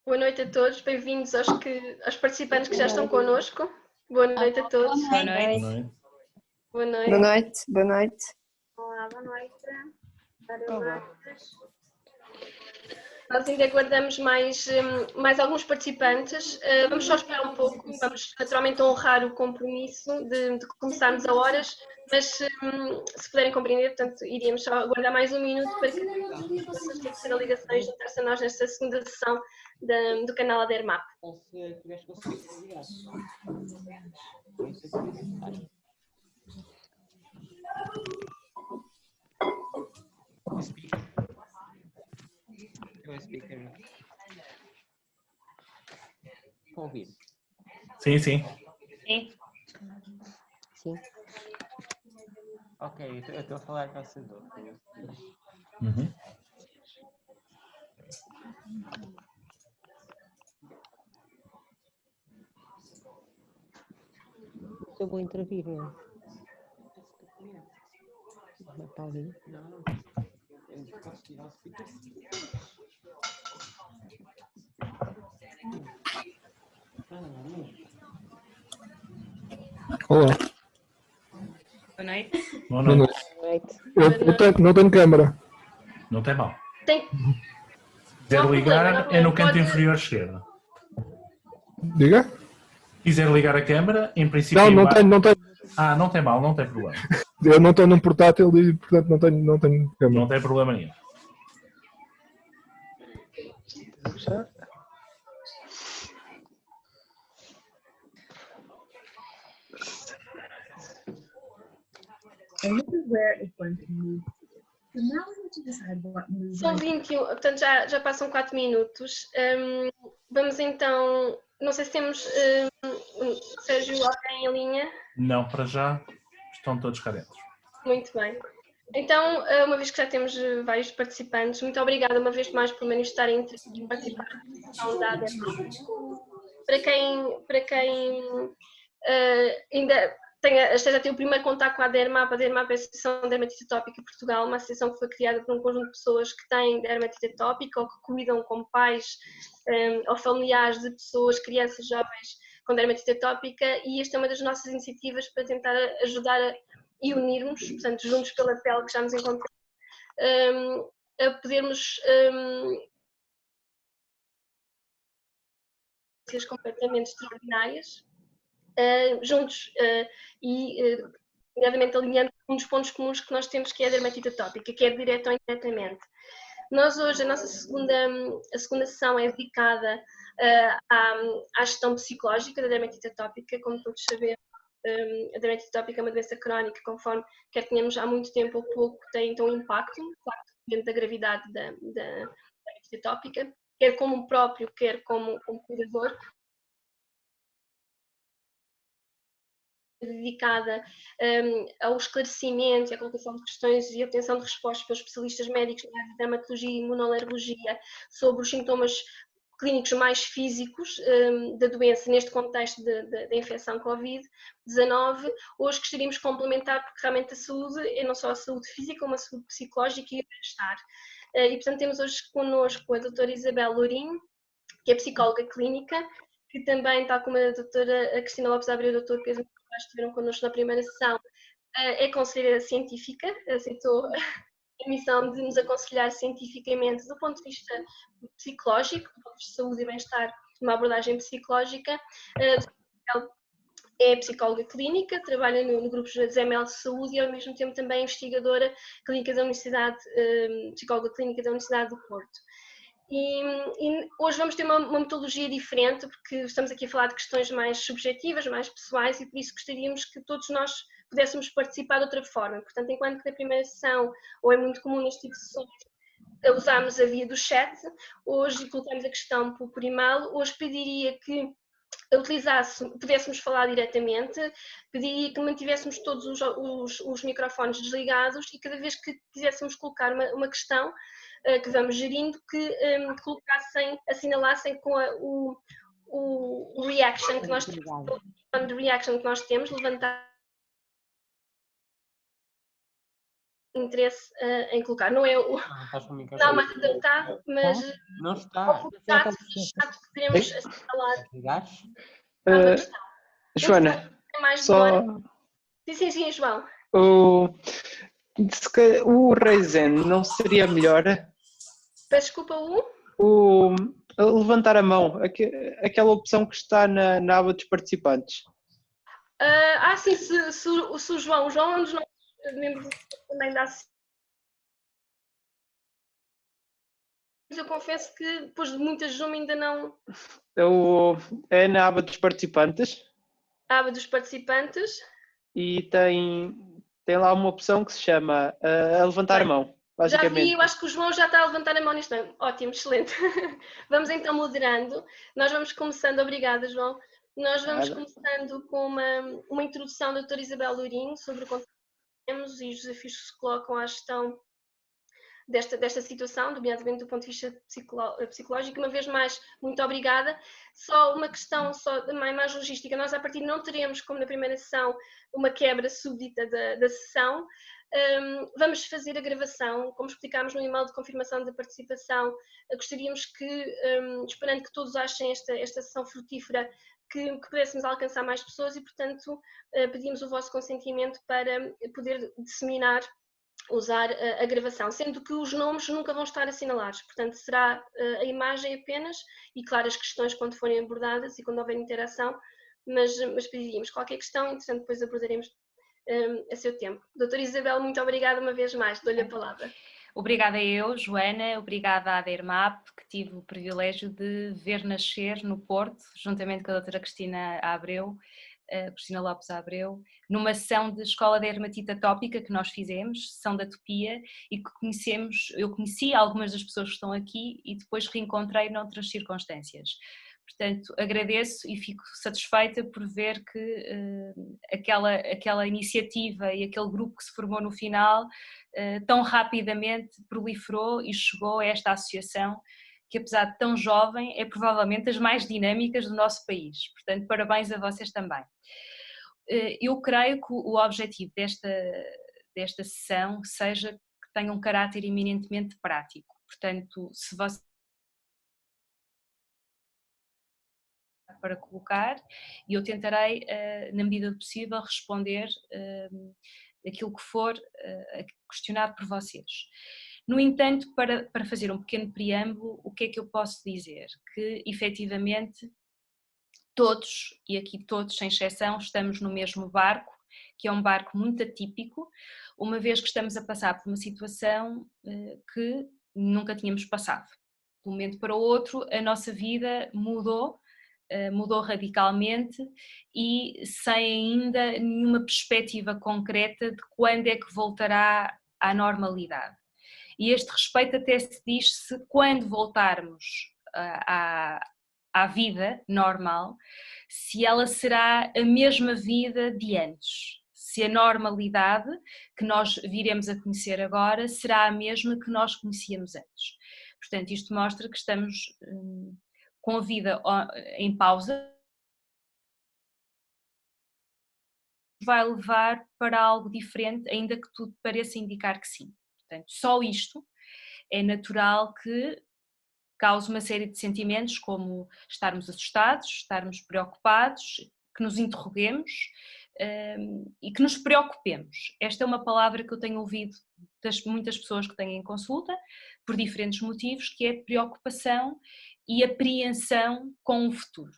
Boa noite a todos, bem-vindos aos participantes que já estão connosco. Boa noite a todos. Boa noite. Boa noite. Boa noite. Boa noite. Olá, boa noite. Nós ainda aguardamos mais alguns participantes. Vamos só esperar um pouco, vamos naturalmente honrar o compromisso de começarmos a horas, mas se puderem compreender, portanto, iríamos só aguardar mais um minuto para que as pessoas que fizeram ligações juntar-se a nós nesta segunda sessão do canal ADERMAP. Ouvir. Sim, sim. Sim. Ok, eu estou a falar com o senador. Uhum. Eu vou intervir, não é? Está ali? Não. Posso tirar o speaker? Olá. Boa noite. Boa noite. Eu não tenho câmara. Não tem mal. Tem... Se quiser ligar, é no canto inferior esquerdo. Diga? Se quiser ligar a câmara, em princípio... Não tenho. Ah, não tem mal, não tem problema. Eu não estou num portátil e, portanto, não tenho câmara. Não tem problema nenhum. São 21, portanto já passam 4 minutos. Vamos então, não sei se temos, Sérgio, alguém em linha? Não, para já estão todos cá dentro. Muito bem. Então, uma vez que já temos vários participantes, muito obrigada uma vez mais por manifestarem interesse em participar da sessão da ADERMAP. Para quem ainda esteja a ter o primeiro contato com a ADERMAP é a Associação de Dermatite Atópica em Portugal, uma associação que foi criada por um conjunto de pessoas que têm dermatite atópica ou que cuidam como pais ou familiares de pessoas, crianças, jovens com dermatite atópica, e esta é uma das nossas iniciativas para tentar ajudar e unirmos, portanto, juntos pela pele que já nos encontramos, a podermos ser completamente extraordinárias, juntos e nomeadamente alinhando um dos pontos comuns que nós temos, que é a dermatite atópica, que é direta ou indiretamente. Nós hoje, a nossa segunda sessão é dedicada à gestão psicológica da dermatite atópica. Como todos sabemos, a dermatite atópica é uma doença crónica, conforme quer tenhamos há muito tempo ou pouco, tem então impacto dentro da gravidade da dermatite atópica, quer como próprio, quer como cuidador, dedicada ao esclarecimento e à colocação de questões e obtenção de respostas pelos especialistas médicos na área de dermatologia e imunoalergologia sobre os sintomas clínicos mais físicos da doença neste contexto da infecção Covid-19. Hoje gostaríamos de complementar, porque realmente a saúde é não só a saúde física, como a saúde psicológica e o bem-estar. E portanto temos hoje connosco a doutora Isabel Lourinho, que é psicóloga clínica, que também, tal como a doutora Cristina Lopes Abreu e o doutor Pedro Moraes estiveram connosco na primeira sessão, é conselheira científica, aceitou a missão de nos aconselhar cientificamente do ponto de vista psicológico, do ponto de vista de saúde e bem-estar, uma abordagem psicológica. É psicóloga clínica, trabalha no grupo José Mel de Saúde e ao mesmo tempo também é investigadora clínica da Universidade, psicóloga clínica da Universidade do Porto. E hoje vamos ter uma metodologia diferente, porque estamos aqui a falar de questões mais subjetivas, mais pessoais, e por isso gostaríamos que todos nós pudéssemos participar de outra forma. Portanto, enquanto que na primeira sessão, ou é muito comum neste tipo de sessões, usámos a via do chat, hoje colocamos a questão por e-mail, hoje pediria que pudéssemos falar diretamente, pediria que mantivéssemos todos os microfones desligados e cada vez que quiséssemos colocar uma questão que vamos gerindo, que assinalassem com o reaction que nós temos, levantar interesse em colocar. Não é o Estás com o não microfone. mais adaptado, mas Não está. ao chato poderemos assinalar Ligares? a questão. Joana, Mais só demora. Sim, João. o, o Raizen não seria melhor Peço desculpa, o levantar a mão, aquela opção que está na aba dos participantes. Sim, se o João é um dos nossos membros também da associação. Eu confesso que depois de muita Zoom ainda não. É na aba dos participantes A aba dos participantes. e tem lá uma opção que se chama a levantar a mão, Já basicamente. vi, eu acho que o João já está a levantar a mão neste momento. Ótimo, excelente. Vamos então moderando. Nós vamos começando, obrigada João. Nós vamos começando com uma introdução da doutora Isabel Lourinho sobre o conteúdo que temos e os desafios que se colocam à gestão desta situação, nomeadamente do ponto de vista psicológico. Uma vez mais, muito obrigada. Só uma questão mais logística. Nós, a partir não teremos, como na primeira sessão, uma quebra súbita da sessão. Vamos fazer a gravação, como explicámos no e-mail de confirmação da participação. Gostaríamos que, esperando que todos achem esta sessão frutífera, que pudéssemos alcançar mais pessoas e, portanto, pedimos o vosso consentimento para poder disseminar, usar a gravação, sendo que os nomes nunca vão estar assinalados, portanto será a imagem apenas e, claro, as questões quando forem abordadas e quando houver interação, mas pediríamos qualquer questão, entretanto depois abordaremos a seu tempo. Doutora Isabel, muito obrigada uma vez mais, dou-lhe a palavra. Obrigada eu, Joana, obrigada à ADERMAP, que tive o privilégio de ver nascer no Porto, juntamente com a doutora Cristina Lopes Abreu, numa sessão de escola de dermatite atópica que nós fizemos, sessão da atopia, e que eu conheci algumas das pessoas que estão aqui e depois reencontrei noutras circunstâncias. Portanto, agradeço e fico satisfeita por ver que aquela iniciativa e aquele grupo que se formou no final tão rapidamente proliferou e chegou a esta associação que, apesar de tão jovem, é provavelmente das mais dinâmicas do nosso país. Portanto, parabéns a vocês também. Eu creio que o objetivo desta sessão seja que tenha um caráter eminentemente prático. Portanto, se você para colocar, e eu tentarei, na medida do possível, responder aquilo que for questionado por vocês. No entanto, para fazer um pequeno preâmbulo, o que é que eu posso dizer? Que, efetivamente, todos, e aqui todos sem exceção, estamos no mesmo barco, que é um barco muito atípico, uma vez que estamos a passar por uma situação que nunca tínhamos passado. De um momento para o outro, a nossa vida mudou radicalmente e sem ainda nenhuma perspectiva concreta de quando é que voltará à normalidade. E este respeito até se diz se quando voltarmos à vida normal, se ela será a mesma vida de antes, se a normalidade que nós viremos a conhecer agora será a mesma que nós conhecíamos antes. Portanto, isto mostra que estamos com a vida em pausa, vai levar para algo diferente, ainda que tudo pareça indicar que sim. Portanto, só isto é natural que cause uma série de sentimentos como estarmos assustados, estarmos preocupados, que nos interroguemos e que nos preocupemos. Esta é uma palavra que eu tenho ouvido das muitas pessoas que têm em consulta, por diferentes motivos, que é preocupação e apreensão com o futuro.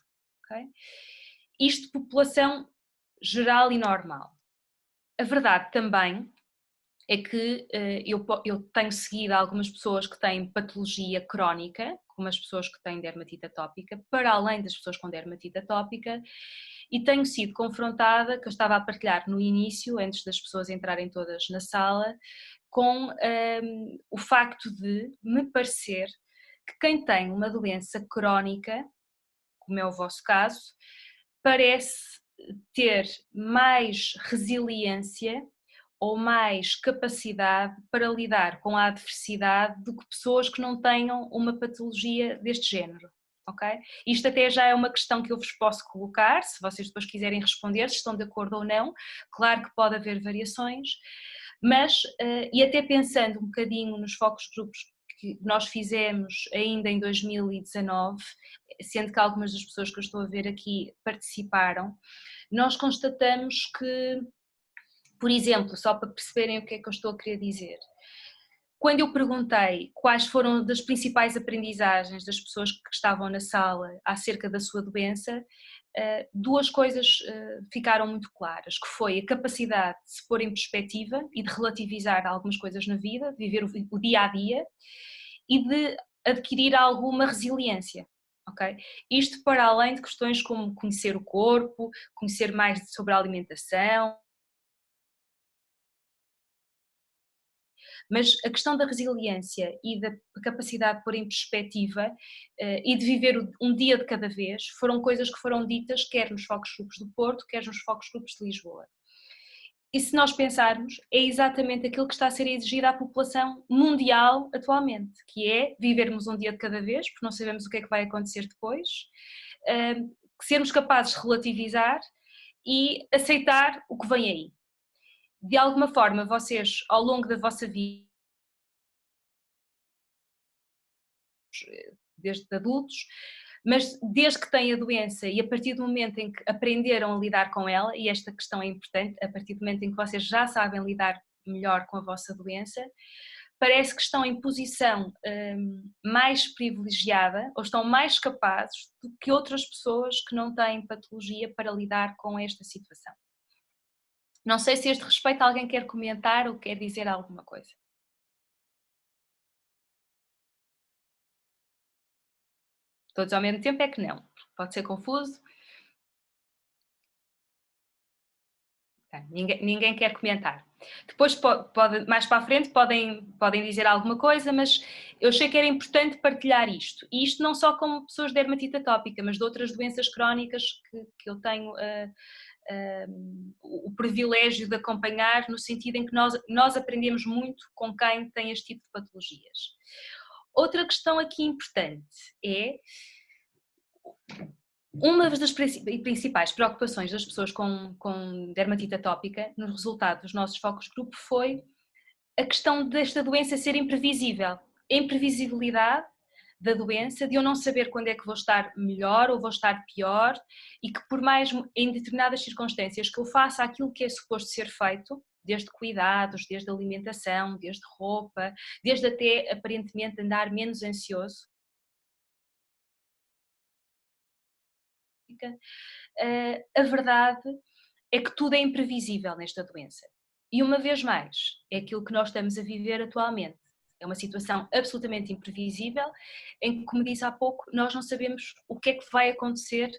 Okay? Isto população geral e normal. A verdade também é que eu tenho seguido algumas pessoas que têm patologia crónica, como as pessoas que têm dermatite atópica, para além das pessoas com dermatite atópica, e tenho sido confrontada, que eu estava a partilhar no início, antes das pessoas entrarem todas na sala, com o facto de me parecer que quem tem uma doença crónica, como é o vosso caso, parece ter mais resiliência ou mais capacidade para lidar com a adversidade do que pessoas que não tenham uma patologia deste género. Okay? Isto até já é uma questão que eu vos posso colocar, se vocês depois quiserem responder, se estão de acordo ou não. Claro que pode haver variações, Mas, e até pensando um bocadinho nos focus grupos que nós fizemos ainda em 2019, sendo que algumas das pessoas que eu estou a ver aqui participaram, nós constatamos que, por exemplo, só para perceberem o que é que eu estou a querer dizer, quando eu perguntei quais foram das principais aprendizagens das pessoas que estavam na sala acerca da sua doença, duas coisas ficaram muito claras, que foi a capacidade de se pôr em perspectiva e de relativizar algumas coisas na vida, de viver o dia a dia e de adquirir alguma resiliência. Okay? Isto para além de questões como conhecer o corpo, conhecer mais sobre a alimentação, mas a questão da resiliência e da capacidade de pôr em perspectiva e de viver um dia de cada vez foram coisas que foram ditas quer nos focus grupos do Porto, quer nos focus grupos de Lisboa. E se nós pensarmos, é exatamente aquilo que está a ser exigido à população mundial atualmente, que é vivermos um dia de cada vez, porque não sabemos o que é que vai acontecer depois, sermos capazes de relativizar e aceitar o que vem aí. De alguma forma, vocês, ao longo da vossa vida, desde adultos, mas desde que têm a doença e a partir do momento em que aprenderam a lidar com ela, e esta questão é importante, a partir do momento em que vocês já sabem lidar melhor com a vossa doença, parece que estão em posição mais privilegiada ou estão mais capazes do que outras pessoas que não têm patologia para lidar com esta situação. Não sei se a este respeito alguém quer comentar ou quer dizer alguma coisa. Todos ao mesmo tempo é que não, pode ser confuso. Ninguém quer comentar. Depois, mais para a frente, podem dizer alguma coisa, mas eu achei que era importante partilhar isto. E isto não só como pessoas de dermatite atópica, mas de outras doenças crónicas que eu tenho o privilégio de acompanhar, no sentido em que nós aprendemos muito com quem tem este tipo de patologias. Outra questão aqui importante é... Uma das principais preocupações das pessoas com dermatite atópica no resultado dos nossos focus group foi a questão desta doença ser imprevisível. A imprevisibilidade da doença, de eu não saber quando é que vou estar melhor ou vou estar pior e que por mais em determinadas circunstâncias que eu faça aquilo que é suposto ser feito, desde cuidados, desde alimentação, desde roupa, desde até aparentemente andar menos ansioso, a verdade é que tudo é imprevisível nesta doença. E uma vez mais, é aquilo que nós estamos a viver atualmente. É uma situação absolutamente imprevisível, em que, como disse há pouco, nós não sabemos o que é que vai acontecer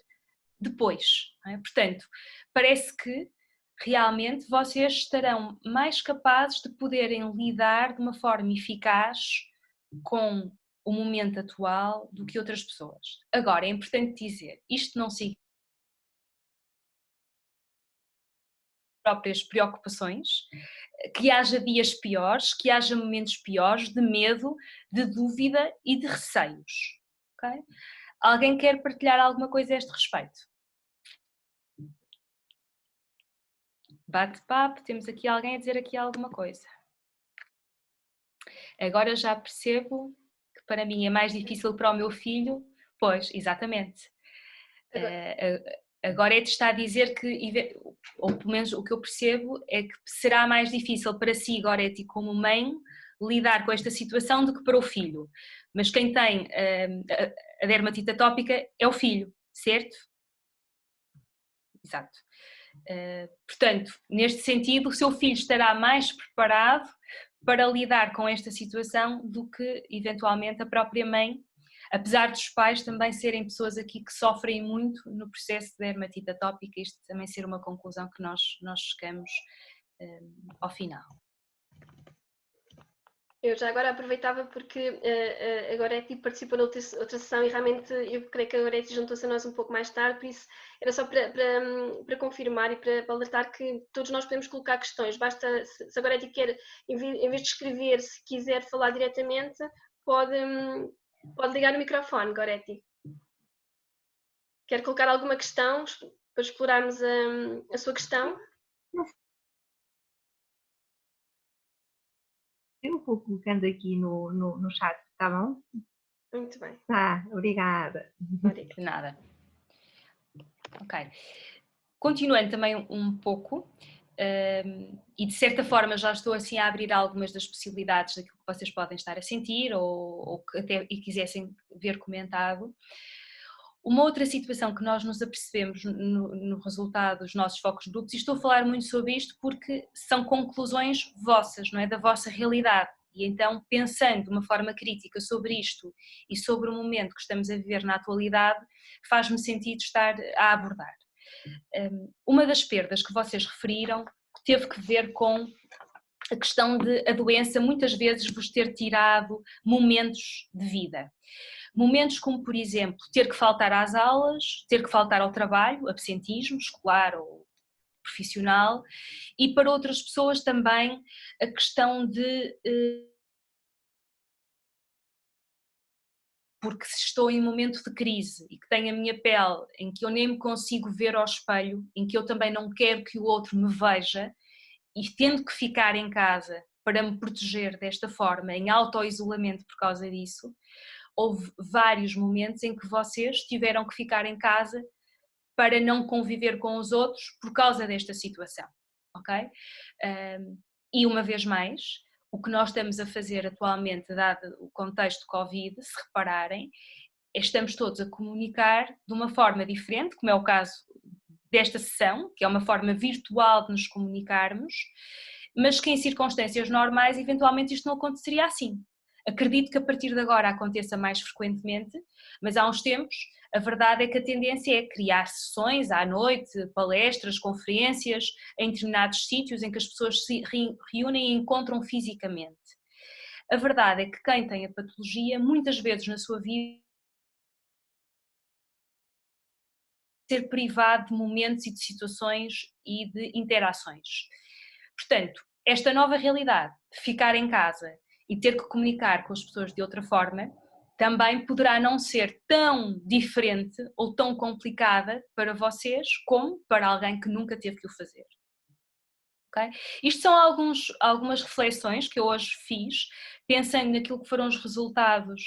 depois. Não é? Portanto, parece que realmente vocês estarão mais capazes de poderem lidar de uma forma eficaz com o momento atual do que outras pessoas. Agora, é importante dizer, isto não significa próprias preocupações, que haja dias piores, que haja momentos piores de medo, de dúvida e de receios. Okay? Alguém quer partilhar alguma coisa a este respeito? Bate-papo, temos aqui alguém a dizer aqui alguma coisa. Agora já percebo que para mim é mais difícil para o meu filho, pois, exatamente. Agora é-te está a dizer que, ou pelo menos o que eu percebo, é que será mais difícil para si, Goretti, como mãe, lidar com esta situação do que para o filho. Mas quem tem a dermatite atópica é o filho, certo? Exato. Portanto, neste sentido, o seu filho estará mais preparado para lidar com esta situação do que, eventualmente, a própria mãe, apesar dos pais também serem pessoas aqui que sofrem muito no processo de dermatite atópica, isto também ser uma conclusão que nós chegamos ao final. Eu já agora aproveitava porque a Goretti participou noutra sessão e realmente eu creio que a Goretti juntou-se a nós um pouco mais tarde, por isso era só para confirmar e para alertar que todos nós podemos colocar questões, basta, se a Goretti quer, em vez de escrever, se quiser falar diretamente, pode ligar o microfone, Goretti. Quer colocar alguma questão para explorarmos a sua questão? Eu vou colocando aqui no chat, tá bom? Muito bem. Tá, obrigada. Obrigada. De nada. Ok. Continuando também um pouco, e de certa forma já estou assim a abrir algumas das possibilidades daquilo que vocês podem estar a sentir ou que até e quisessem ver comentado. Uma outra situação que nós nos apercebemos no resultado dos nossos focos grupos, e estou a falar muito sobre isto porque são conclusões vossas, não é? Da vossa realidade. E então, pensando de uma forma crítica sobre isto e sobre o momento que estamos a viver na atualidade, faz-me sentido estar a abordar. Uma das perdas que vocês referiram teve que ver com a questão de a doença muitas vezes vos ter tirado momentos de vida. Momentos como, por exemplo, ter que faltar às aulas, ter que faltar ao trabalho, absentismo escolar ou profissional, e para outras pessoas também a questão de porque se estou em um momento de crise e que tenho a minha pele em que eu nem me consigo ver ao espelho, em que eu também não quero que o outro me veja, e tendo que ficar em casa para me proteger desta forma, em auto-isolamento por causa disso, houve vários momentos em que vocês tiveram que ficar em casa para não conviver com os outros por causa desta situação, ok? E uma vez mais, o que nós estamos a fazer atualmente, dado o contexto de Covid, se repararem, estamos todos a comunicar de uma forma diferente, como é o caso desta sessão, que é uma forma virtual de nos comunicarmos, mas que em circunstâncias normais, eventualmente isto não aconteceria assim. Acredito que a partir de agora aconteça mais frequentemente, mas há uns tempos a verdade é que a tendência é criar sessões à noite, palestras, conferências, em determinados sítios em que as pessoas se reúnem e encontram fisicamente. A verdade é que quem tem a patologia, muitas vezes na sua vida, ser privado de momentos e de situações e de interações. Portanto, esta nova realidade de ficar em casa e ter que comunicar com as pessoas de outra forma, também poderá não ser tão diferente ou tão complicada para vocês como para alguém que nunca teve que o fazer. Okay? Isto são algumas reflexões que eu hoje fiz, pensando naquilo que foram os resultados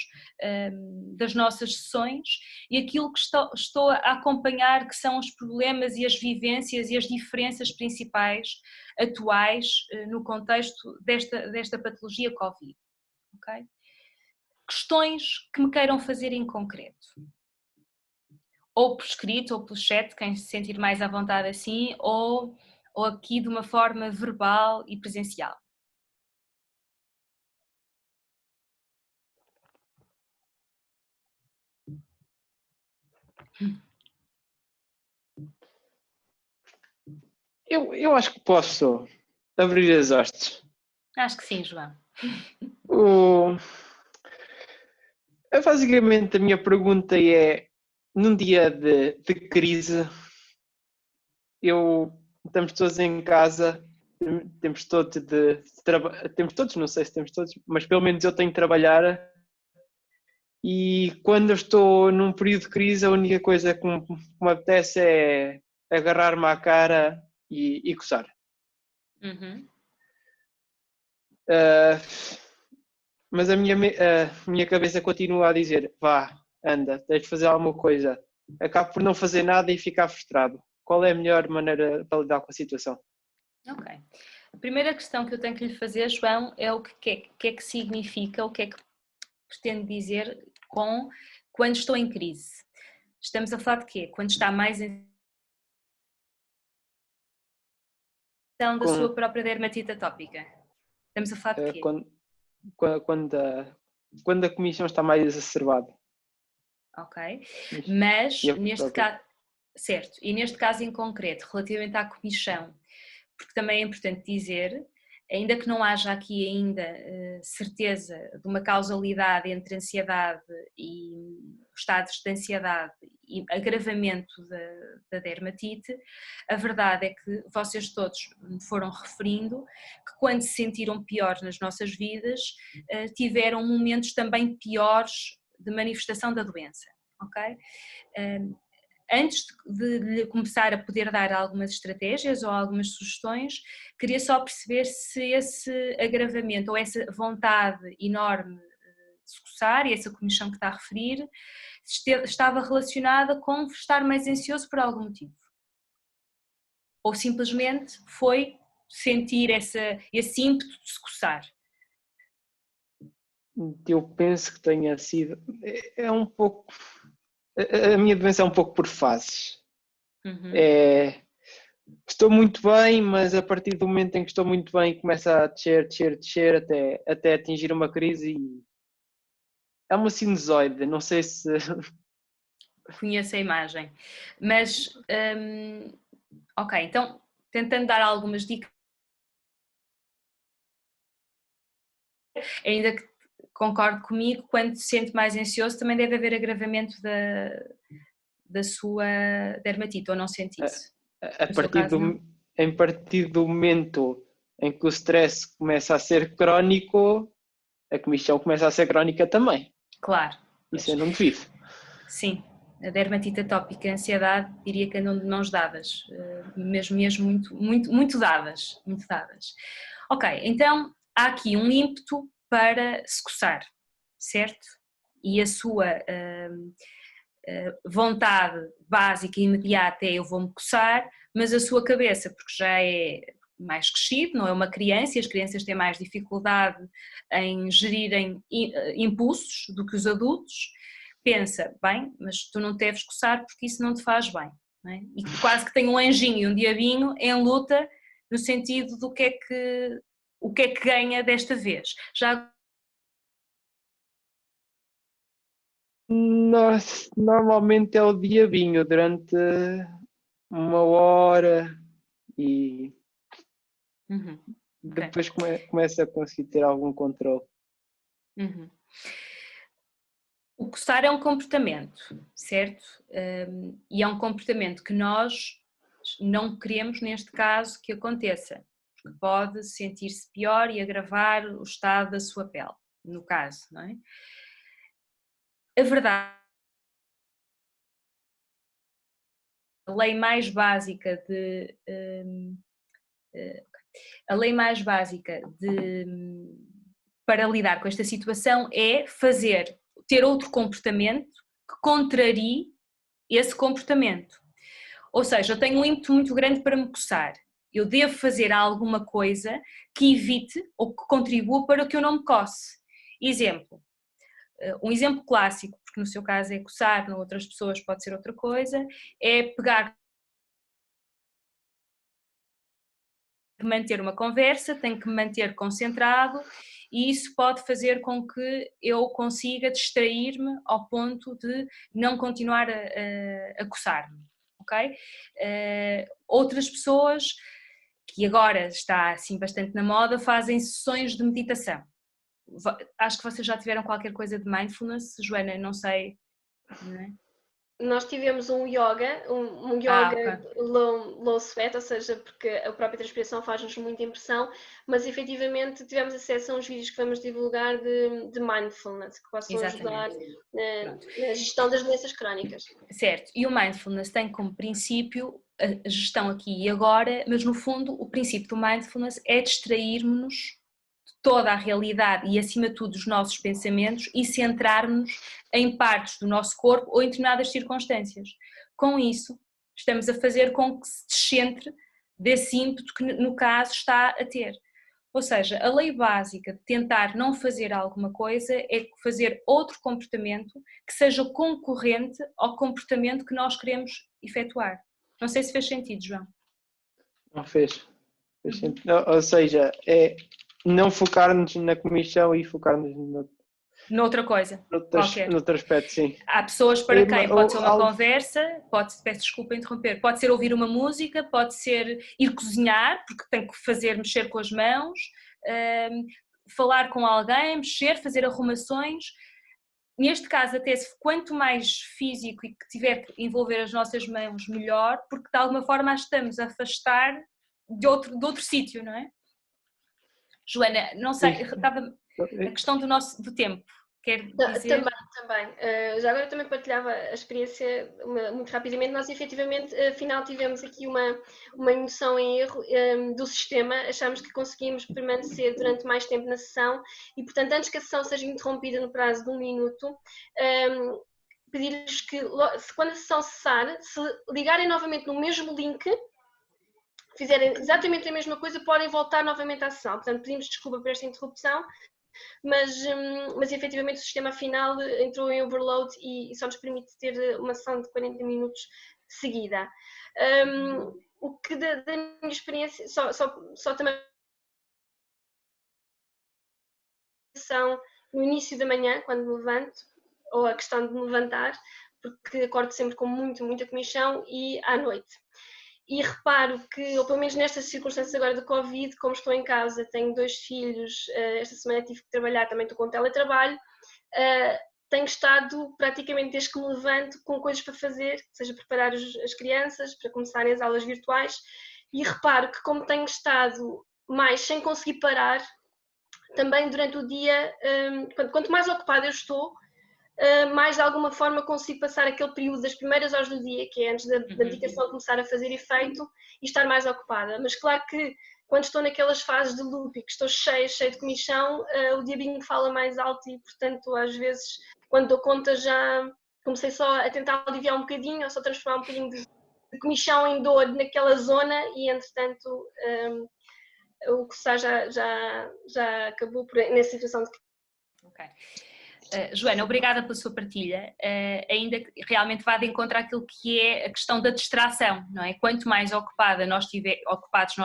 das nossas sessões e aquilo que estou a acompanhar, que são os problemas e as vivências e as diferenças principais atuais no contexto desta patologia Covid. Okay? Questões que me queiram fazer em concreto. Ou por escrito, ou pelo chat, quem se sentir mais à vontade assim, ou aqui de uma forma verbal e presencial. Eu acho que posso abrir as hostes. Acho que sim, João. Basicamente, a minha pergunta é: num dia de crise, estamos todos em casa, temos todos temos todos, não sei se temos todos, mas pelo menos eu tenho de trabalhar. E quando eu estou num período de crise, a única coisa que me apetece é agarrar-me à cara e coçar. Uhum. Mas a minha cabeça continua a dizer: vá, anda, tens de fazer alguma coisa. Acabo por não fazer nada e ficar frustrado. Qual é a melhor maneira para lidar com a situação? Ok. A primeira questão que eu tenho que lhe fazer, João, é o que é que significa, o que é que pretende dizer com quando estou em crise. Estamos a falar de quê? Quando está mais em da sua própria dermatite atópica. Estamos a falar de quê? Quando a comissão está mais exacerbada. Ok, mas neste caso, certo, e neste caso em concreto, relativamente à comichão, porque também é importante dizer, ainda que não haja aqui ainda certeza de uma causalidade entre ansiedade e estados de ansiedade e agravamento da dermatite, a verdade é que vocês todos me foram referindo que quando se sentiram piores nas nossas vidas, tiveram momentos também piores de manifestação da doença, ok? antes de lhe começar a poder dar algumas estratégias ou algumas sugestões, queria só perceber se esse agravamento ou essa vontade enorme de se coçar e essa comichão que está a referir estava relacionada com estar mais ansioso por algum motivo. Ou simplesmente foi sentir esse ímpeto de se coçar. Eu penso que tenha sido. É um pouco. A minha doença é um pouco por fases. Uhum. Estou muito bem, mas a partir do momento em que estou muito bem começa a descer até atingir uma crise e é uma sinusoide, não sei se... Conheço a imagem, mas ok, então tentando dar algumas dicas, ainda que concordo comigo, quando se sente mais ansioso também deve haver agravamento da sua dermatite, ou não sente isso? Em partir do momento em que o stress começa a ser crónico, a comichão começa a ser crónica também. Claro. Isso eu não duvido. Sim, a dermatite atópica e a ansiedade diria que andam de mãos dadas, mesmo muito dadas, muito dadas. Ok, então há aqui um ímpeto para se coçar, certo? E a sua vontade básica e imediata é eu vou-me coçar, mas a sua cabeça, porque já é mais crescido, não é uma criança e as crianças têm mais dificuldade em gerirem impulsos do que os adultos, pensa, bem, mas tu não deves coçar porque isso não te faz bem. Não é? E quase que tem um anjinho e um diabinho em luta no sentido do o que é que ganha desta vez. Já Normalmente é o diabinho durante 1 hora e depois começa a conseguir ter algum controle. O coçar é um comportamento, certo? E é um comportamento que nós não queremos, neste caso, que aconteça, porque pode sentir-se pior e agravar o estado da sua pele, no caso, não é? A verdade, a lei mais básica para lidar com esta situação é ter outro comportamento que contrarie esse comportamento. Ou seja, eu tenho um ímpeto muito grande para me coçar. Eu devo fazer alguma coisa que evite ou que contribua para que eu não me coce. Exemplo. Um exemplo clássico, porque no seu caso é coçar, em outras pessoas pode ser outra coisa, é manter uma conversa, tenho que me manter concentrado e isso pode fazer com que eu consiga distrair-me ao ponto de não continuar a coçar-me, ok? Outras pessoas, que agora está assim bastante na moda, fazem sessões de meditação. Acho que vocês já tiveram qualquer coisa de mindfulness, Joana, não sei, não é? Nós tivemos um yoga Okay. low sweat, ou seja, porque a própria transpiração faz-nos muita impressão, mas efetivamente tivemos acesso a uns vídeos que vamos divulgar de mindfulness, que possam ajudar na gestão das doenças crónicas. Certo, e o mindfulness tem como princípio a gestão aqui e agora, mas no fundo o princípio do mindfulness é distrairmos-nos de toda a realidade e acima de tudo dos nossos pensamentos e centrarmos em partes do nosso corpo ou em determinadas circunstâncias. Com isso, estamos a fazer com que se descentre desse ímpeto que no caso está a ter. Ou seja, a lei básica de tentar não fazer alguma coisa é fazer outro comportamento que seja concorrente ao comportamento que nós queremos efetuar. Não sei se fez sentido, João. Não fez. Sentido. Ou seja, é não focar-nos na comichão e focar-nos noutra coisa, noutro aspecto, sim. Há pessoas para quem pode ser uma conversa, peço desculpa interromper, pode ser ouvir uma música, pode ser ir cozinhar, porque tem que mexer com as mãos, falar com alguém, mexer, fazer arrumações. Neste caso, até quanto mais físico e que tiver que envolver as nossas mãos, melhor, porque de alguma forma as estamos a afastar de outro sítio, não é? Joana, não sei, estava a questão do tempo. quer dizer? Também. Já agora eu também partilhava a experiência muito rapidamente. Nós efetivamente, afinal, tivemos aqui uma indução em erro do sistema. Achamos que conseguimos permanecer durante mais tempo na sessão e, portanto, antes que a sessão seja interrompida no prazo de 1 minuto, pedir-lhes que, quando a sessão cessar, se ligarem novamente no mesmo link, fizerem exatamente a mesma coisa, podem voltar novamente à sessão. Portanto, pedimos desculpa por esta interrupção, mas efetivamente o sistema final entrou em overload e só nos permite ter uma sessão de 40 minutos seguida. O que da minha experiência, só também no início da manhã, quando me levanto, ou a questão de me levantar, porque acordo sempre com muita comichão, e à noite. E reparo que, ou pelo menos nestas circunstâncias agora do Covid, como estou em casa, tenho 2 filhos, esta semana tive que trabalhar, também estou com teletrabalho, tenho estado praticamente desde que me levanto com coisas para fazer, seja preparar as crianças para começarem as aulas virtuais, e reparo que como tenho estado mais sem conseguir parar, também durante o dia, quanto mais ocupada eu estou, mais de alguma forma consigo passar aquele período das primeiras horas do dia, que é antes da medicação começar a fazer efeito, e estar mais ocupada. Mas claro que quando estou naquelas fases de loop e que estou cheia de comichão, o diabinho fala mais alto e, portanto, às vezes, quando dou conta, já comecei só a tentar aliviar um bocadinho, ou só transformar um bocadinho de comichão em dor naquela zona e, entretanto, o coçar já acabou nessa situação de... Ok. Joana, obrigada pela sua partilha, ainda que realmente vá de encontro àquilo que é a questão da distração, não é? Quanto mais ocupados nós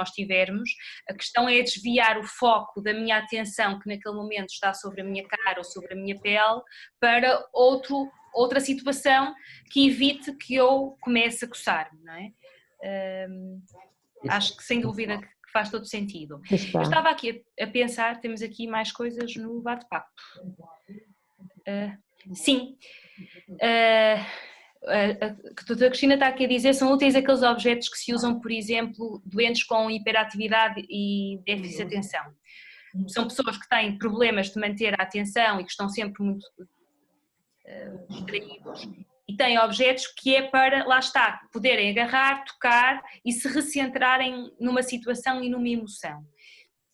tivermos, a questão é desviar o foco da minha atenção, que naquele momento está sobre a minha cara ou sobre a minha pele, para outra situação que evite que eu comece a coçar-me, não é? Acho que sem dúvida que faz todo sentido. Eu estava aqui a pensar, temos aqui mais coisas no bate-papo. Sim, que a doutora Cristina está aqui a dizer, são úteis aqueles objetos que se usam, por exemplo, doentes com hiperatividade e déficit de atenção. São pessoas que têm problemas de manter a atenção e que estão sempre muito distraídos, e têm objetos que é para, lá está, poderem agarrar, tocar e se recentrarem numa situação e numa emoção.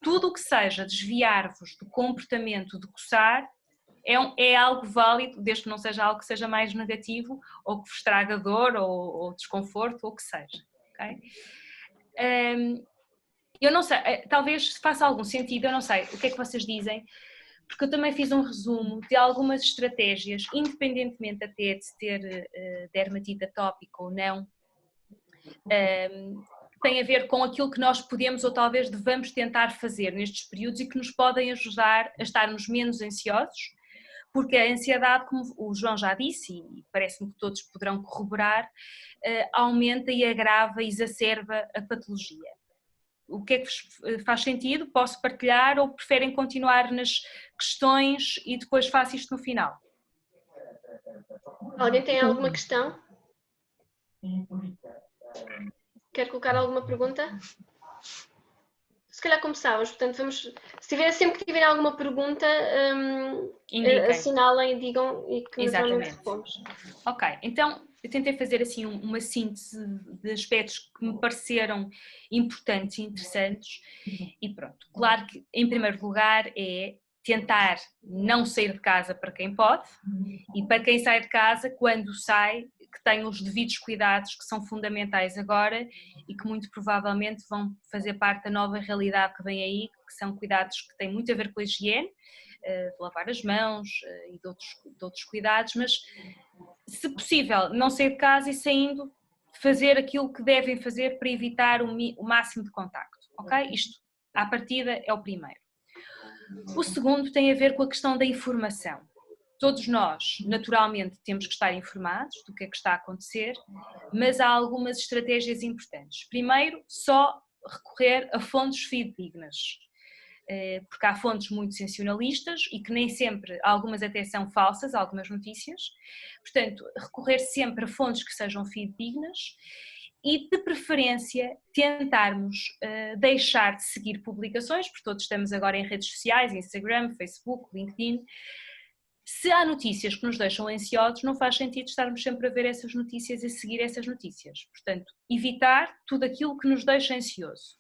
Tudo o que seja desviar-vos do comportamento de coçar é algo válido, desde que não seja algo que seja mais negativo ou que vos traga dor ou desconforto ou o que seja. Okay? Eu não sei, talvez faça algum sentido, eu não sei o que é que vocês dizem, porque eu também fiz um resumo de algumas estratégias, independentemente até de ter dermatite atópica ou não, tem a ver com aquilo que nós podemos ou talvez devamos tentar fazer nestes períodos e que nos podem ajudar a estarmos menos ansiosos, porque a ansiedade, como o João já disse, e parece-me que todos poderão corroborar, aumenta e agrava e exacerba a patologia. O que é que vos faz sentido? Posso partilhar ou preferem continuar nas questões e depois faço isto no final? Alguém tem alguma questão? Quer colocar alguma pergunta? Se calhar começávamos, portanto vamos, sempre que tiverem alguma pergunta, assinalem, digam e que naturalmente respondemos. Ok, então eu tentei fazer assim uma síntese de aspectos que me pareceram importantes e interessantes e pronto. Claro que em primeiro lugar é tentar não sair de casa para quem pode e para quem sai de casa, quando sai, que tenham os devidos cuidados que são fundamentais agora e que muito provavelmente vão fazer parte da nova realidade que vem aí, que são cuidados que têm muito a ver com a higiene, de lavar as mãos e de outros cuidados, mas se possível não sair de casa e saindo fazer aquilo que devem fazer para evitar o máximo de contacto, ok? Isto à partida é o primeiro. O segundo tem a ver com a questão da informação. Todos nós, naturalmente, temos que estar informados do que é que está a acontecer, mas há algumas estratégias importantes. Primeiro, só recorrer a fontes fidedignas, porque há fontes muito sensacionalistas e que nem sempre, algumas até são falsas, algumas notícias. Portanto, recorrer sempre a fontes que sejam fidedignas e, de preferência, tentarmos deixar de seguir publicações, porque todos estamos agora em redes sociais, Instagram, Facebook, LinkedIn, Se há notícias que nos deixam ansiosos, não faz sentido estarmos sempre a ver essas notícias e seguir essas notícias. Portanto, evitar tudo aquilo que nos deixa ansioso.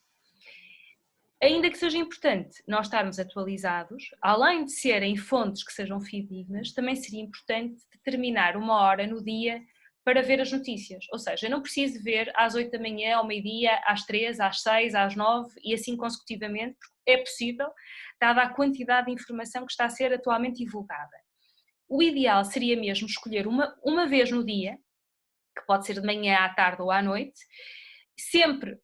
Ainda que seja importante nós estarmos atualizados, além de serem fontes que sejam fidedignas, também seria importante determinar uma hora no dia para ver as notícias. Ou seja, eu não preciso ver às 8 da manhã, ao meio-dia, às 3, às 6, às 9 e assim consecutivamente, porque é possível, dada a quantidade de informação que está a ser atualmente divulgada. O ideal seria mesmo escolher uma vez no dia, que pode ser de manhã, à tarde ou à noite, sempre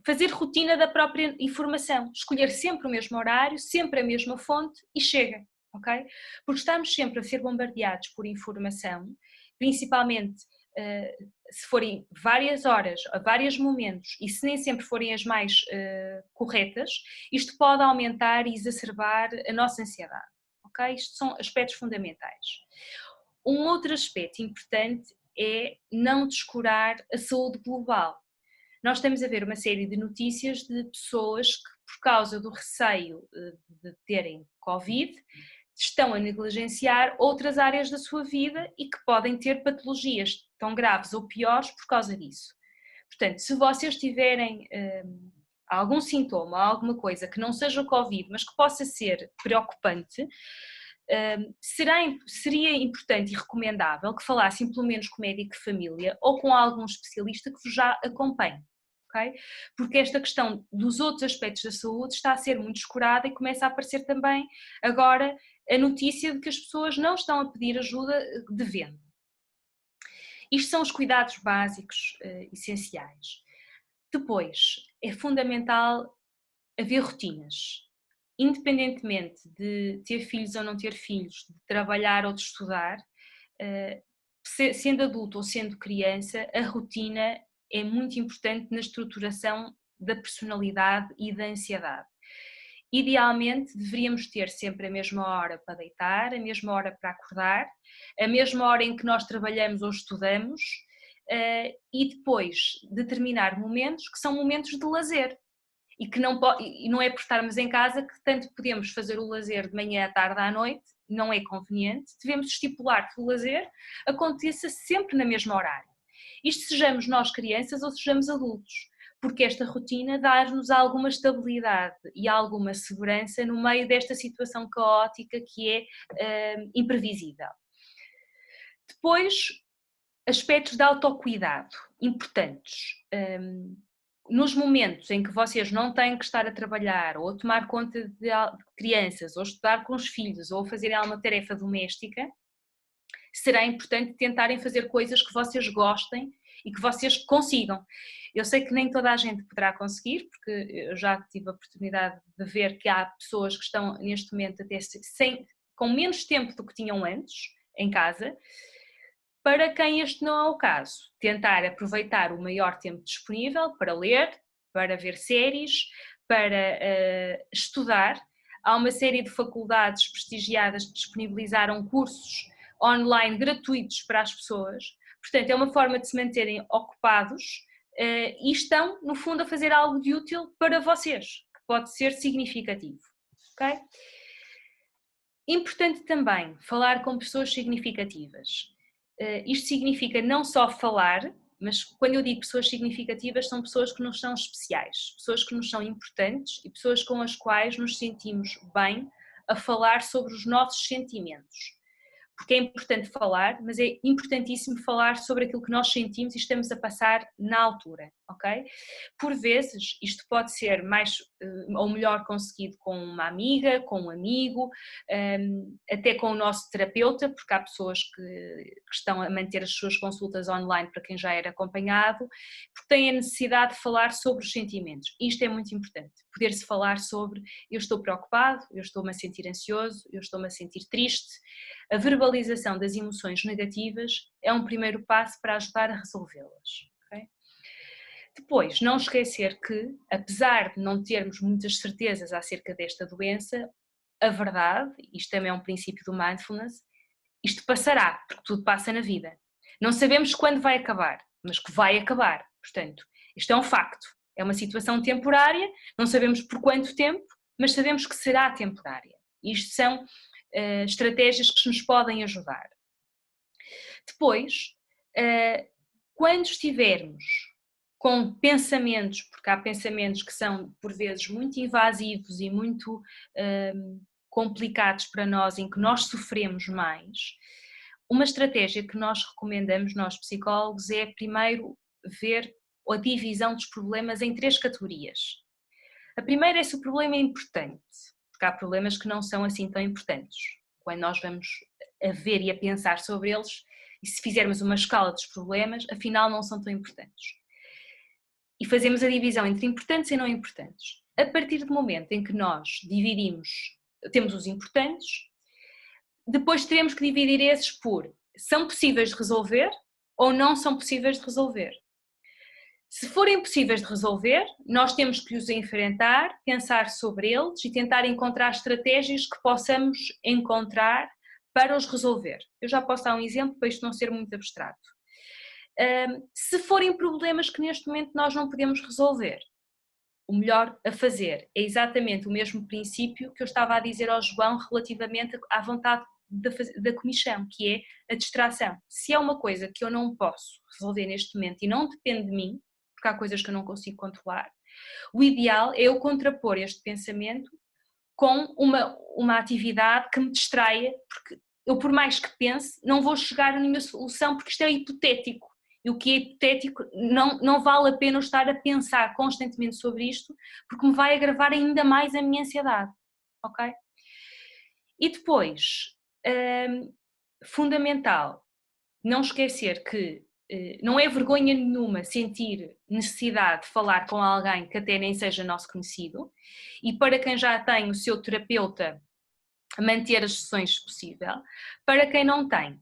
fazer rotina da própria informação, escolher sempre o mesmo horário, sempre a mesma fonte e chega, ok? Porque estamos sempre a ser bombardeados por informação, principalmente se forem várias horas, a vários momentos e se nem sempre forem as mais corretas, isto pode aumentar e exacerbar a nossa ansiedade, ok? Isto são aspectos fundamentais. Um outro aspecto importante é não descurar a saúde global. Nós estamos a ver uma série de notícias de pessoas que, por causa do receio de terem Covid, estão a negligenciar outras áreas da sua vida e que podem ter patologias tão graves ou piores por causa disso. Portanto, se vocês tiverem algum sintoma, alguma coisa que não seja o Covid, mas que possa ser preocupante, seria importante e recomendável que falassem pelo menos com o médico de família ou com algum especialista que vos já acompanhe. Okay? Porque esta questão dos outros aspectos da saúde está a ser muito descurada e começa a aparecer também agora a notícia de que as pessoas não estão a pedir ajuda devendo. Isto são os cuidados básicos essenciais. Depois, é fundamental haver rotinas. Independentemente de ter filhos ou não ter filhos, de trabalhar ou de estudar, sendo adulto ou sendo criança, a rotina é muito importante na estruturação da personalidade e da ansiedade. Idealmente, deveríamos ter sempre a mesma hora para deitar, a mesma hora para acordar, a mesma hora em que nós trabalhamos ou estudamos e depois determinar momentos que são momentos de lazer. E que não é por estarmos em casa que tanto podemos fazer o lazer de manhã, à tarde, à noite, não é conveniente, devemos estipular que o lazer aconteça sempre na mesma horário. Isto sejamos nós crianças ou sejamos adultos, porque esta rotina dá-nos alguma estabilidade e alguma segurança no meio desta situação caótica que é imprevisível. Depois, aspectos de autocuidado importantes. Nos momentos em que vocês não têm que estar a trabalhar ou a tomar conta de crianças ou estudar com os filhos ou fazerem alguma tarefa doméstica, será importante tentarem fazer coisas que vocês gostem e que vocês consigam. Eu sei que nem toda a gente poderá conseguir, porque eu já tive a oportunidade de ver que há pessoas que estão neste momento até com menos tempo do que tinham antes em casa. Para quem este não é o caso, tentar aproveitar o maior tempo disponível para ler, para ver séries, para estudar. Há uma série de faculdades prestigiadas que disponibilizaram cursos online gratuitos para as pessoas. Portanto, é uma forma de se manterem ocupados e estão, no fundo, a fazer algo de útil para vocês, que pode ser significativo. Okay? Importante também falar com pessoas significativas. Isto significa não só falar, mas quando eu digo pessoas significativas, são pessoas que nos são especiais, pessoas que nos são importantes e pessoas com as quais nos sentimos bem a falar sobre os nossos sentimentos. Porque é importante falar, mas é importantíssimo falar sobre aquilo que nós sentimos e estamos a passar na altura, ok? Por vezes isto pode ser mais ou melhor conseguido com uma amiga, com um amigo, até com o nosso terapeuta, porque há pessoas que estão a manter as suas consultas online para quem já era acompanhado, porque têm a necessidade de falar sobre os sentimentos. Isto é muito importante, poder-se falar sobre eu estou preocupado, eu estou-me a sentir ansioso, eu estou-me a sentir triste. A verbalização das emoções negativas é um primeiro passo para ajudar a resolvê-las. Okay? Depois, não esquecer que, apesar de não termos muitas certezas acerca desta doença, a verdade, isto também é um princípio do mindfulness, isto passará, porque tudo passa na vida. Não sabemos quando vai acabar, mas que vai acabar. Portanto, isto é um facto, é uma situação temporária, não sabemos por quanto tempo, mas sabemos que será temporária. Isto são estratégias que nos podem ajudar. Depois, quando estivermos com pensamentos, porque há pensamentos que são por vezes muito invasivos e muito complicados para nós, em que nós sofremos mais, uma estratégia que nós recomendamos, nós psicólogos, é primeiro ver a divisão dos problemas em 3 categorias. A primeira é se o problema é importante, porque há problemas que não são assim tão importantes. Quando nós vamos a ver e a pensar sobre eles, e se fizermos uma escala dos problemas, afinal não são tão importantes. E fazemos a divisão entre importantes e não importantes. A partir do momento em que nós dividimos, temos os importantes, depois teremos que dividir esses por são possíveis de resolver ou não são possíveis de resolver. Se forem possíveis de resolver, nós temos que os enfrentar, pensar sobre eles e tentar encontrar estratégias que possamos encontrar para os resolver. Eu já posso dar um exemplo para isto não ser muito abstrato. Se forem problemas que neste momento nós não podemos resolver, o melhor a fazer é exatamente o mesmo princípio que eu estava a dizer ao João relativamente à vontade da comichão, que é a distração. Se é uma coisa que eu não posso resolver neste momento e não depende de mim, porque há coisas que eu não consigo controlar, o ideal é eu contrapor este pensamento com uma atividade que me distraia, porque eu, por mais que pense, não vou chegar a nenhuma solução, porque isto é hipotético. E o que é hipotético não vale a pena eu estar a pensar constantemente sobre isto, porque me vai agravar ainda mais a minha ansiedade, ok? E depois, fundamental, não esquecer que não é vergonha nenhuma sentir necessidade de falar com alguém que até nem seja nosso conhecido, e para quem já tem o seu terapeuta, manter as sessões se possível. Para quem não tem,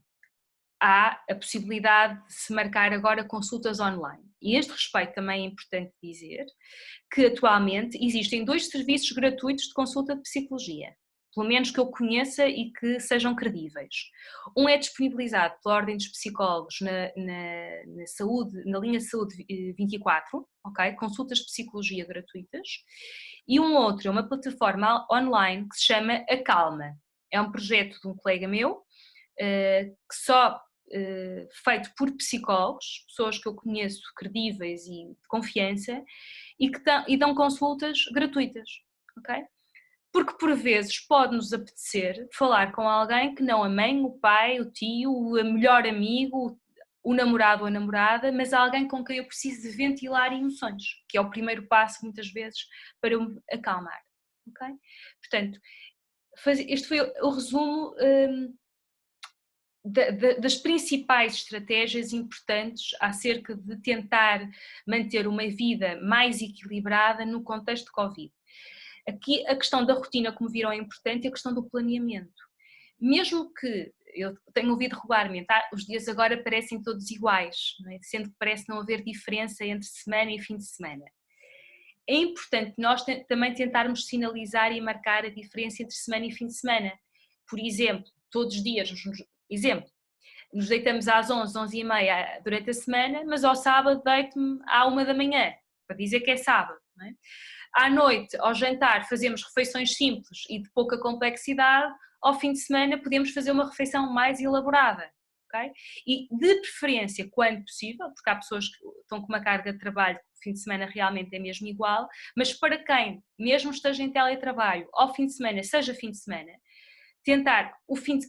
há a possibilidade de se marcar agora consultas online. E a este respeito também é importante dizer que atualmente existem 2 serviços gratuitos de consulta de psicologia, pelo menos que eu conheça e que sejam credíveis. Um é disponibilizado pela Ordem dos Psicólogos na linha de saúde 24, ok? Consultas de psicologia gratuitas, e um outro é uma plataforma online que se chama Acalma. É um projeto de um colega meu, que só feito por psicólogos, pessoas que eu conheço credíveis e de confiança, e dão consultas gratuitas, ok? Porque por vezes pode-nos apetecer falar com alguém que não a mãe, o pai, o tio, o melhor amigo, o namorado ou a namorada, mas alguém com quem eu preciso de ventilar emoções, que é o primeiro passo muitas vezes para eu me acalmar, ok? Portanto, este foi o resumo das principais estratégias importantes acerca de tentar manter uma vida mais equilibrada no contexto de Covid. Aqui a questão da rotina, como viram, é importante, e a questão do planeamento. Mesmo que, eu tenho ouvido regularmente, os dias agora parecem todos iguais, não é? Sendo que parece não haver diferença entre semana e fim de semana. É importante nós também tentarmos sinalizar e marcar a diferença entre semana e fim de semana. Por exemplo, todos os dias, nos deitamos às 11, 11h30 durante a semana, mas ao sábado deito-me à 1 da manhã, para dizer que é sábado, não é? À noite, ao jantar, fazemos refeições simples e de pouca complexidade. Ao fim de semana podemos fazer uma refeição mais elaborada, ok? E de preferência, quando possível, porque há pessoas que estão com uma carga de trabalho que o fim de semana realmente é mesmo igual, mas para quem mesmo esteja em teletrabalho, ao fim de semana seja fim de semana, tentar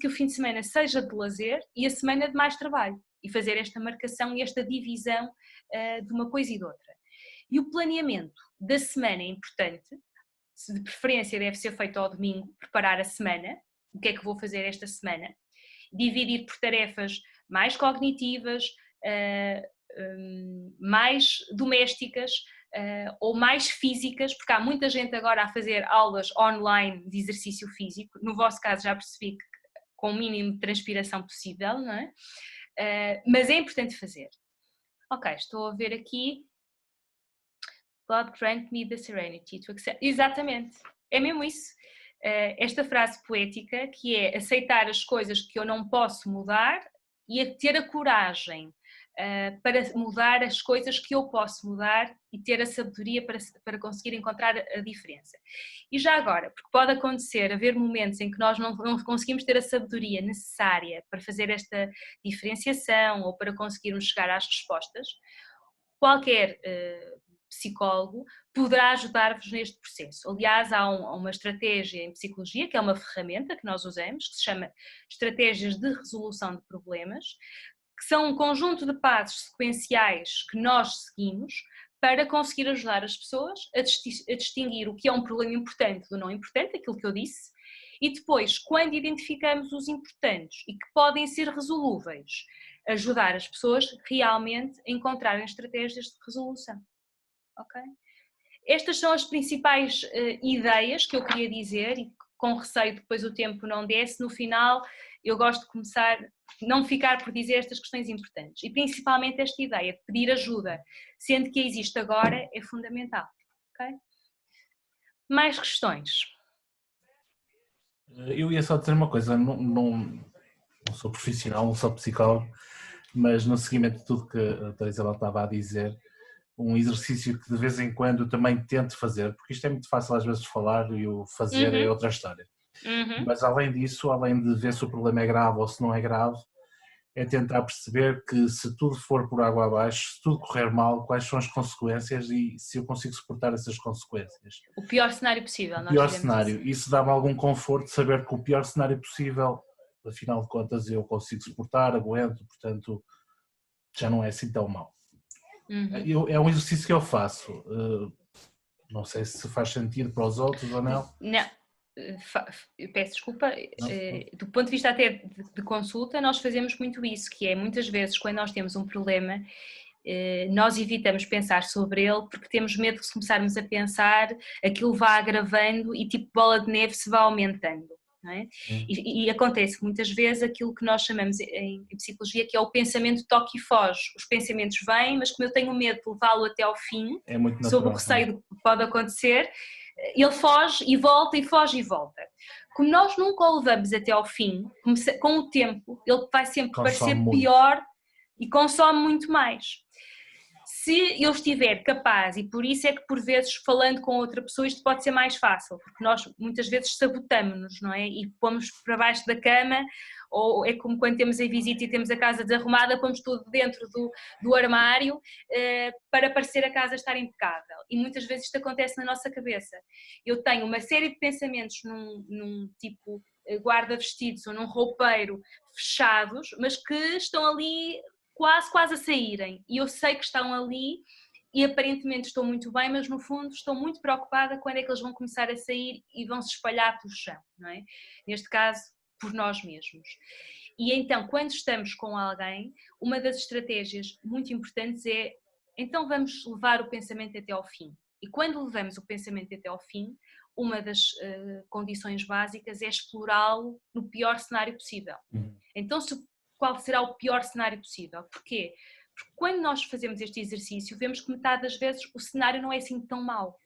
que o fim de semana seja de lazer e a semana de mais trabalho, e fazer esta marcação e esta divisão de uma coisa e de outra. E o planeamento da semana é importante, de preferência deve ser feito ao domingo, preparar a semana, o que é que vou fazer esta semana, dividir por tarefas mais cognitivas, mais domésticas ou mais físicas, porque há muita gente agora a fazer aulas online de exercício físico, no vosso caso já percebi que com o mínimo de transpiração possível, não é? Mas é importante fazer. Ok, estou a ver aqui. God grant me the serenity to accept. Exatamente, é mesmo isso. Esta frase poética que é aceitar as coisas que eu não posso mudar e ter a coragem para mudar as coisas que eu posso mudar e ter a sabedoria para conseguir encontrar a diferença. E já agora, porque pode acontecer, haver momentos em que nós não conseguimos ter a sabedoria necessária para fazer esta diferenciação ou para conseguirmos chegar às respostas, qualquer psicólogo poderá ajudar-vos neste processo. Aliás, há uma estratégia em psicologia, que é uma ferramenta que nós usamos, que se chama Estratégias de Resolução de Problemas, que são um conjunto de passos sequenciais que nós seguimos para conseguir ajudar as pessoas a distinguir o que é um problema importante do não importante, aquilo que eu disse, e depois, quando identificamos os importantes e que podem ser resolúveis, ajudar as pessoas realmente a encontrarem estratégias de resolução. Ok? Estas são as principais ideias que eu queria dizer e com receio depois o tempo não desse, no final eu gosto de começar, não ficar por dizer estas questões importantes e principalmente esta ideia de pedir ajuda, sendo que existe agora, é fundamental. Ok? Mais questões? Eu ia só dizer uma coisa, não sou profissional, não sou psicólogo, mas no seguimento de tudo que a doutora Isabel estava a dizer, um exercício que de vez em quando também tento fazer, porque isto é muito fácil às vezes de falar e o fazer é outra história. Mas além disso, além de ver se o problema é grave ou se não é grave, é tentar perceber que se tudo for por água abaixo, se tudo correr mal, quais são as consequências e se eu consigo suportar essas consequências. O pior cenário possível. O pior cenário. Isso dá-me algum conforto saber que o pior cenário possível, afinal de contas, eu consigo suportar, aguento, portanto, já não é assim tão mau. É um exercício que eu faço. Não sei se faz sentido para os outros ou não. Não. Eu peço desculpa, do ponto de vista até de consulta, nós fazemos muito isso, que é muitas vezes quando nós temos um problema, nós evitamos pensar sobre ele porque temos medo de se começarmos a pensar, aquilo vá agravando e tipo bola de neve se vá aumentando. Não é? E acontece muitas vezes aquilo que nós chamamos em psicologia que é o pensamento toque e foge. Os pensamentos vêm, mas como eu tenho medo de levá-lo até ao fim, sob o receio do que pode acontecer, ele foge e volta e foge e volta. Como nós nunca o levamos até ao fim, com o tempo ele vai sempre parecer pior e consome muito mais. Se eu estiver capaz, e por isso é que por vezes falando com outra pessoa isto pode ser mais fácil, porque nós muitas vezes sabotamos-nos, não é? E pomos para baixo da cama, ou é como quando temos a visita e temos a casa desarrumada, pomos tudo dentro do armário para parecer a casa estar impecável. E muitas vezes isto acontece na nossa cabeça. Eu tenho uma série de pensamentos num tipo guarda-vestidos ou num roupeiro fechados, mas que estão ali quase a saírem, e eu sei que estão ali e aparentemente estou muito bem, mas no fundo estou muito preocupada quando é que eles vão começar a sair e vão se espalhar pelo chão, não é? Neste caso, por nós mesmos. E então, quando estamos com alguém, uma das estratégias muito importantes é, então vamos levar o pensamento até ao fim. E quando levamos o pensamento até ao fim, uma das condições básicas é explorá-lo no pior cenário possível. Então, qual será o pior cenário possível? Porquê? Porque quando nós fazemos este exercício, vemos que metade das vezes o cenário não é assim tão mau.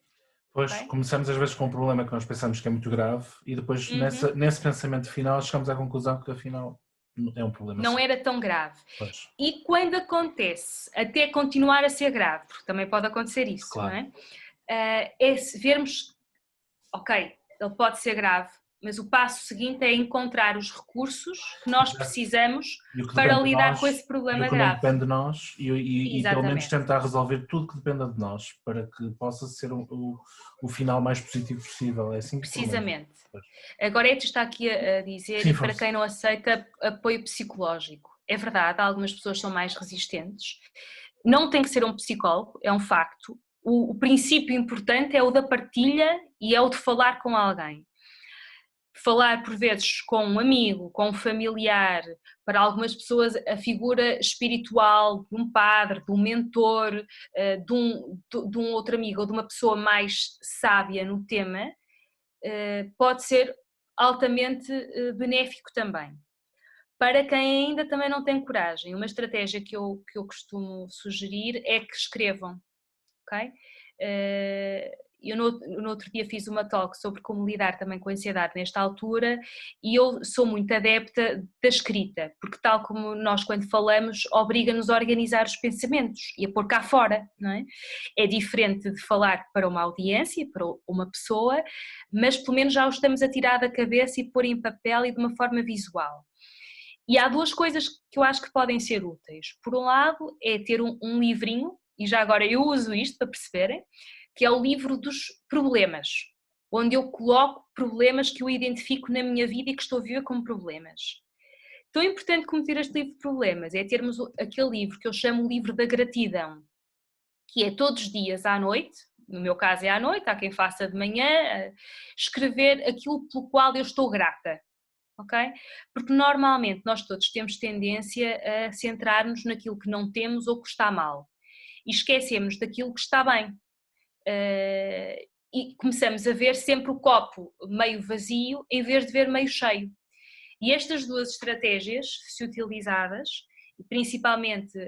Pois, okay? Começamos às vezes com um problema que nós pensamos que é muito grave e depois nesse pensamento final chegamos à conclusão que afinal é um problema não assim. Era tão grave. Pois. E quando acontece, até continuar a ser grave, porque também pode acontecer isso, claro. Não é? É vermos, ok, ele pode ser grave, mas o passo seguinte é encontrar os recursos que nós precisamos para lidar com esse problema grave. Não depende de nós e pelo menos tentar resolver tudo que dependa de nós para que possa ser o final mais positivo possível. É assim que precisamente. Agora está aqui a dizer, sim, e para quem não aceita, apoio psicológico. É verdade, algumas pessoas são mais resistentes. Não tem que ser um psicólogo, é um facto. O princípio importante é o da partilha e é o de falar com alguém. Falar por vezes com um amigo, com um familiar, para algumas pessoas a figura espiritual de um padre, de um mentor, de um outro amigo ou de uma pessoa mais sábia no tema, pode ser altamente benéfico também. Para quem ainda também não tem coragem, uma estratégia que eu costumo sugerir é que escrevam, ok? eu no outro dia fiz uma talk sobre como lidar também com a ansiedade nesta altura, e eu sou muito adepta da escrita, porque tal como nós quando falamos, obriga-nos a organizar os pensamentos e a pôr cá fora, não é? É diferente de falar para uma audiência, para uma pessoa, mas pelo menos já o estamos a tirar da cabeça e pôr em papel e de uma forma visual. E há duas coisas que eu acho que podem ser úteis. Por um lado é ter um livrinho, e já agora eu uso isto para perceberem, que é o livro dos problemas, onde eu coloco problemas que eu identifico na minha vida e que estou a viver como problemas. Tão importante como ter este livro de problemas é termos aquele livro que eu chamo o livro da gratidão, que é todos os dias à noite, no meu caso é à noite, há quem faça de manhã, escrever aquilo pelo qual eu estou grata. Okay? Porque normalmente nós todos temos tendência a centrar-nos naquilo que não temos ou que está mal e esquecemos daquilo que está bem. E começamos a ver sempre o copo meio vazio em vez de ver meio cheio. E estas duas estratégias, se utilizadas, principalmente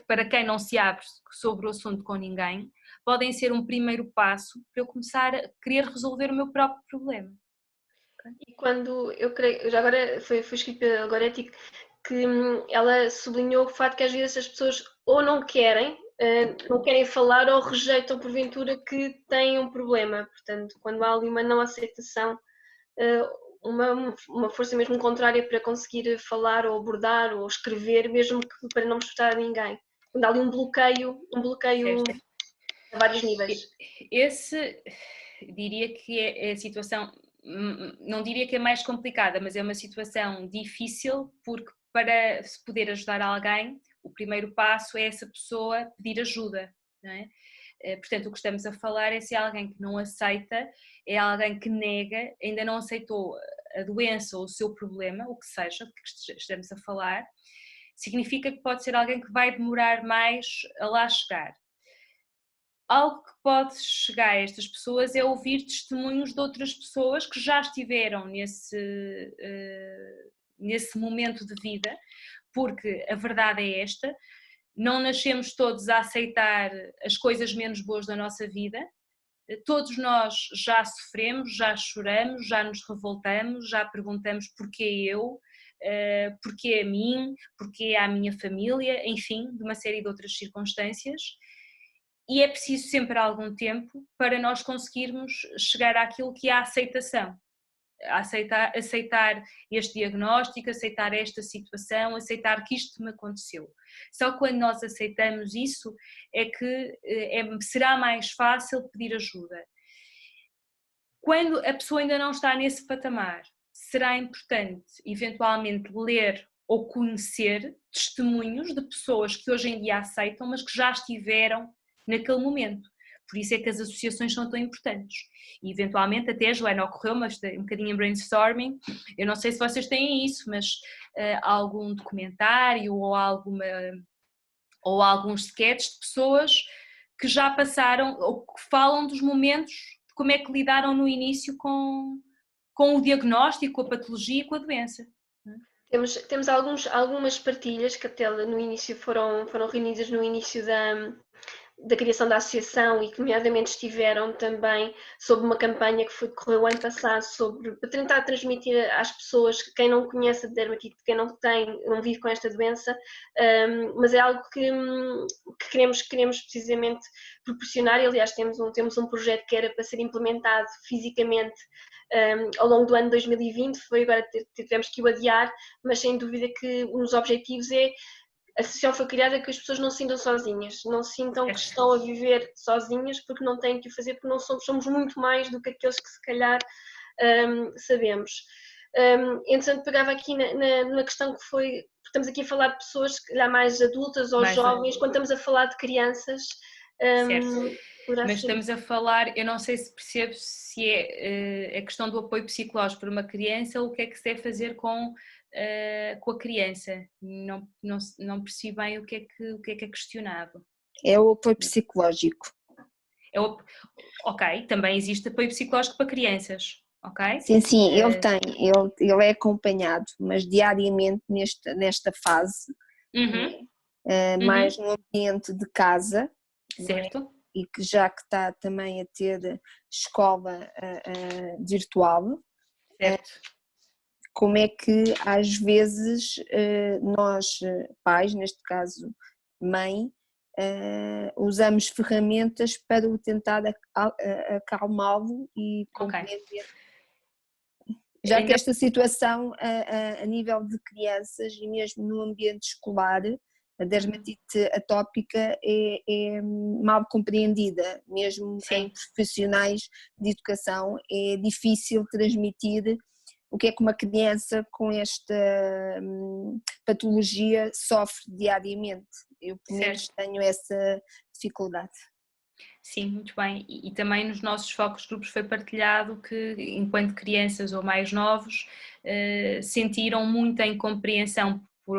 para quem não se abre sobre o assunto com ninguém, podem ser um primeiro passo para eu começar a querer resolver o meu próprio problema. E quando, eu creio, já agora foi escrito pela Goretti, que ela sublinhou o facto que às vezes as pessoas ou não querem falar ou rejeitam porventura que têm um problema. Portanto, quando há ali uma não aceitação, uma força mesmo contrária para conseguir falar ou abordar ou escrever, mesmo que para não mostrar a ninguém. Quando há ali um bloqueio a vários níveis. Esse, diria que é a situação, não diria que é mais complicada, mas é uma situação difícil, porque para se poder ajudar alguém, o primeiro passo é essa pessoa pedir ajuda, não é? Portanto, o que estamos a falar é se é alguém que não aceita, é alguém que nega, ainda não aceitou a doença ou o seu problema, o que seja, de que estamos a falar, significa que pode ser alguém que vai demorar mais a lá chegar. Algo que pode chegar a estas pessoas é ouvir testemunhos de outras pessoas que já estiveram nesse momento de vida, porque a verdade é esta, não nascemos todos a aceitar as coisas menos boas da nossa vida, todos nós já sofremos, já choramos, já nos revoltamos, já perguntamos porquê eu, porquê a mim, porquê à minha família, enfim, de uma série de outras circunstâncias. E é preciso sempre algum tempo para nós conseguirmos chegar àquilo que é a aceitação. Aceitar este diagnóstico, aceitar esta situação, aceitar que isto me aconteceu. Só quando nós aceitamos isso é que será mais fácil pedir ajuda. Quando a pessoa ainda não está nesse patamar, será importante eventualmente ler ou conhecer testemunhos de pessoas que hoje em dia aceitam, mas que já estiveram naquele momento. Por isso é que as associações são tão importantes. E eventualmente até a Joana ocorreu, mas um bocadinho em brainstorming, eu não sei se vocês têm isso, mas algum documentário ou alguns sketches de pessoas que já passaram ou que falam dos momentos de como é que lidaram no início com o diagnóstico, com a patologia e com a doença. Temos algumas partilhas que até no início foram reunidas no início da criação da associação e que nomeadamente estiveram também sob uma campanha que decorreu o ano passado para tentar transmitir às pessoas, quem não conhece a dermatite, quem não vive com esta doença, mas é algo que queremos precisamente proporcionar. E, aliás, temos um projeto que era para ser implementado fisicamente ao longo do ano 2020, foi agora tivemos que o adiar, mas sem dúvida que um dos objetivos é a associação foi criada para que as pessoas não se sintam sozinhas, não se sintam que estão a viver sozinhas porque não têm que o fazer, porque não somos muito mais do que aqueles que se calhar sabemos. Entretanto, pegava aqui na questão que foi, estamos aqui a falar de pessoas se calhar mais adultas ou mais jovens, quando estamos a falar de crianças. Mas estamos a falar, eu não sei se percebo se é a questão do apoio psicológico para uma criança ou o que é que se deve fazer com a criança. Não percebi bem o que é questionado. É o apoio psicológico. Ok, também existe apoio psicológico para crianças, ok? Sim, ele é acompanhado, mas diariamente nesta fase, mais no ambiente de casa. Certo. e que já que está também a ter escola virtual, Certo. como é que às vezes nós, pais, neste caso mãe, usamos ferramentas para o tentar acalmá-lo e compreender. Já que esta situação a nível de crianças e mesmo no ambiente escolar, a dermatite atópica é mal compreendida, mesmo em profissionais de educação é difícil transmitir o que é que uma criança com esta patologia sofre diariamente. Eu, pelo menos, tenho essa dificuldade. Sim, muito bem. E também nos nossos focos grupos foi partilhado que, enquanto crianças ou mais novos, sentiram muita incompreensão por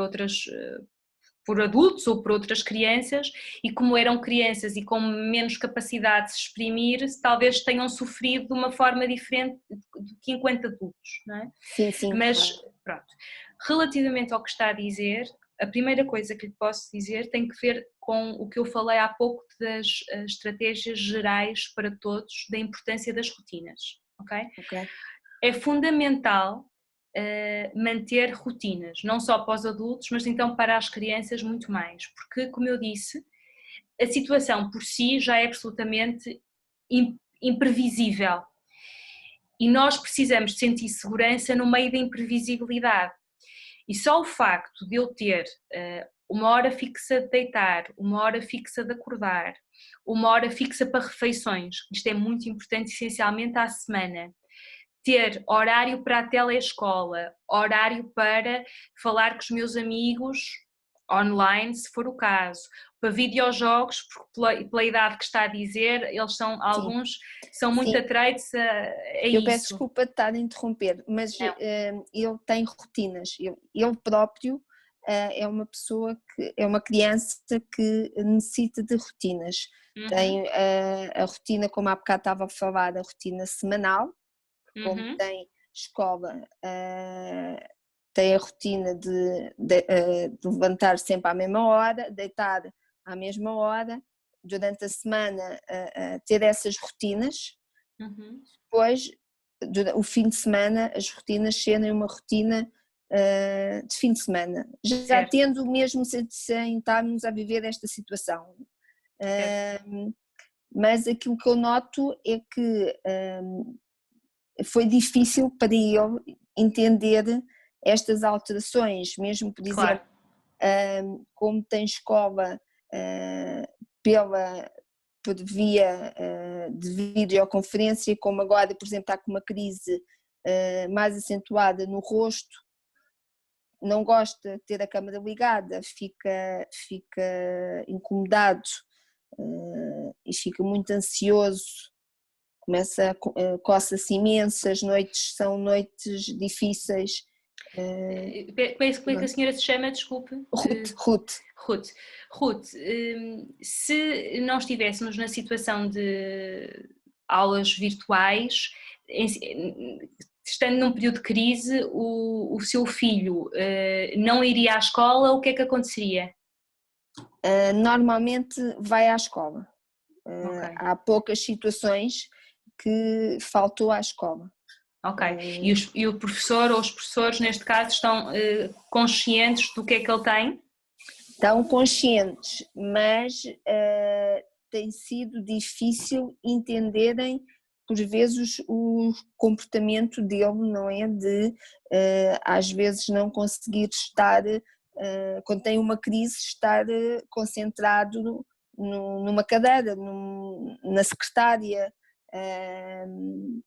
adultos ou por outras crianças, e como eram crianças e com menos capacidade de se exprimir, talvez tenham sofrido de uma forma diferente do que enquanto adultos, não é? Sim. Mas, pronto, relativamente ao que está a dizer, a primeira coisa que lhe posso dizer tem que ver com o que eu falei há pouco das estratégias gerais para todos, da importância das rotinas, ok? É fundamental manter rotinas, não só para os adultos, mas então para as crianças muito mais, porque, como eu disse, a situação por si já é absolutamente imprevisível e nós precisamos de sentir segurança no meio da imprevisibilidade. E só o facto de eu ter uma hora fixa de deitar, uma hora fixa de acordar, uma hora fixa para refeições, isto é muito importante, essencialmente à semana, ter horário para a telescola, horário para falar com os meus amigos online, se for o caso, para videojogos, porque pela idade que está a dizer, eles são, alguns são muito atreitos a isso. Eu peço desculpa de estar a interromper, mas ele tem rotinas, ele próprio é uma pessoa que é uma criança que necessita de rotinas. Tem a rotina, como há bocado estava a falar, a rotina semanal, como tem escola, tem a rotina de levantar sempre à mesma hora, deitar à mesma hora, durante a semana ter essas rotinas, depois o fim de semana as rotinas serem uma rotina de fim de semana, já tendo mesmo sem estarmos a viver esta situação. Mas aquilo que eu noto é que foi difícil para ele entender estas alterações, mesmo por exemplo, como tem escola por via de videoconferência, como agora, por exemplo, está com uma crise mais acentuada no rosto, não gosta de ter a câmara ligada, fica incomodado e fica muito ansioso, coça-se imenso, as noites são noites difíceis. Como é que a senhora se chama, desculpe? Ruth, se nós estivéssemos na situação de aulas virtuais, estando num período de crise, o seu filho não iria à escola, o que é que aconteceria? Normalmente vai à escola. Há poucas situações que faltou à escola. Ok, e o professor ou os professores neste caso estão conscientes do que é que ele tem? Estão conscientes, mas tem sido difícil entenderem por vezes o comportamento dele, não é? De às vezes não conseguir estar, quando tem uma crise, estar concentrado numa cadeira, na secretária,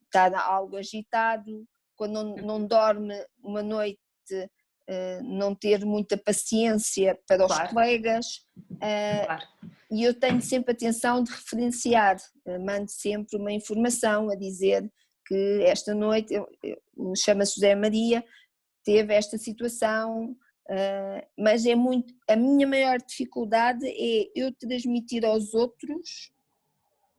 estar algo agitado, quando não dorme uma noite, não ter muita paciência para os colegas, e eu tenho sempre atenção de referenciar, mando sempre uma informação a dizer que esta noite, chama-se José Maria, teve esta situação, mas a minha maior dificuldade é eu transmitir aos outros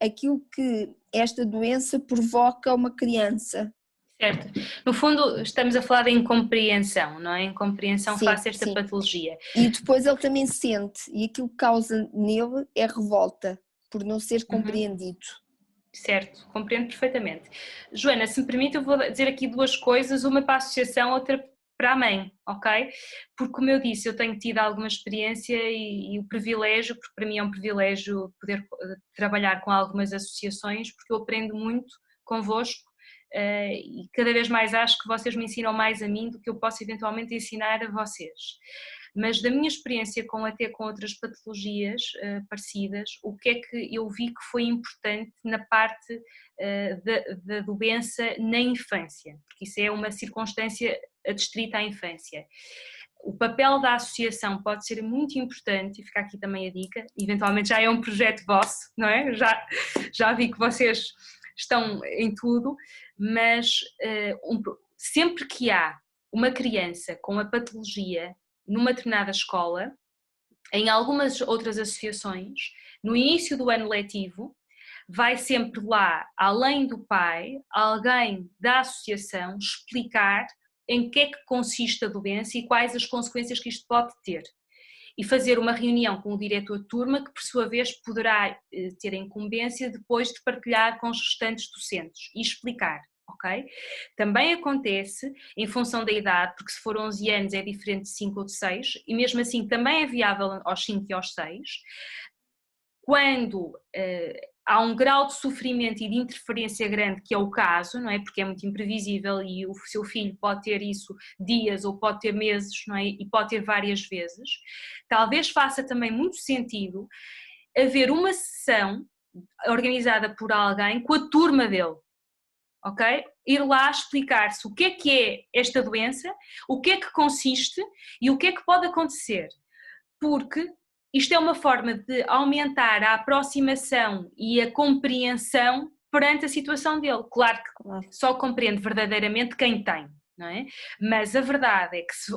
aquilo que esta doença provoca a uma criança. Certo. No fundo, estamos a falar de incompreensão, não é? Incompreensão face a esta patologia. E depois ele também sente, e aquilo que causa nele é revolta, por não ser compreendido. Certo, compreendo perfeitamente. Joana, se me permite, eu vou dizer aqui duas coisas, uma para a associação, outra para a mãe, ok? Porque, como eu disse, eu tenho tido alguma experiência e o privilégio, porque para mim é um privilégio poder trabalhar com algumas associações, porque eu aprendo muito convosco e cada vez mais acho que vocês me ensinam mais a mim do que eu posso eventualmente ensinar a vocês. Mas da minha experiência até com outras patologias parecidas, o que é que eu vi que foi importante na parte da doença na infância, porque isso é uma circunstância adstrita à infância. O papel da associação pode ser muito importante, e fica aqui também a dica, eventualmente já é um projeto vosso, não é? Já vi que vocês estão em tudo, mas sempre que há uma criança com uma patologia numa determinada escola, em algumas outras associações, no início do ano letivo, vai sempre lá, além do pai, alguém da associação explicar em que é que consiste a doença e quais as consequências que isto pode ter. E fazer uma reunião com o diretor de turma, que por sua vez poderá ter a incumbência depois de partilhar com os restantes docentes e explicar. Okay? Também acontece em função da idade, porque se for 11 anos é diferente de 5 ou de 6, e mesmo assim também é viável aos 5 e aos 6. Quando há um grau de sofrimento e de interferência grande, que é o caso, não é? Porque é muito imprevisível e o seu filho pode ter isso dias ou pode ter meses, não é? E pode ter várias vezes, talvez faça também muito sentido haver uma sessão organizada por alguém com a turma dele. Ok? Ir lá explicar-se o que é esta doença, o que é que consiste e o que é que pode acontecer, porque isto é uma forma de aumentar a aproximação e a compreensão perante a situação dele. Claro que só compreende verdadeiramente quem tem, não é? Mas a verdade é que se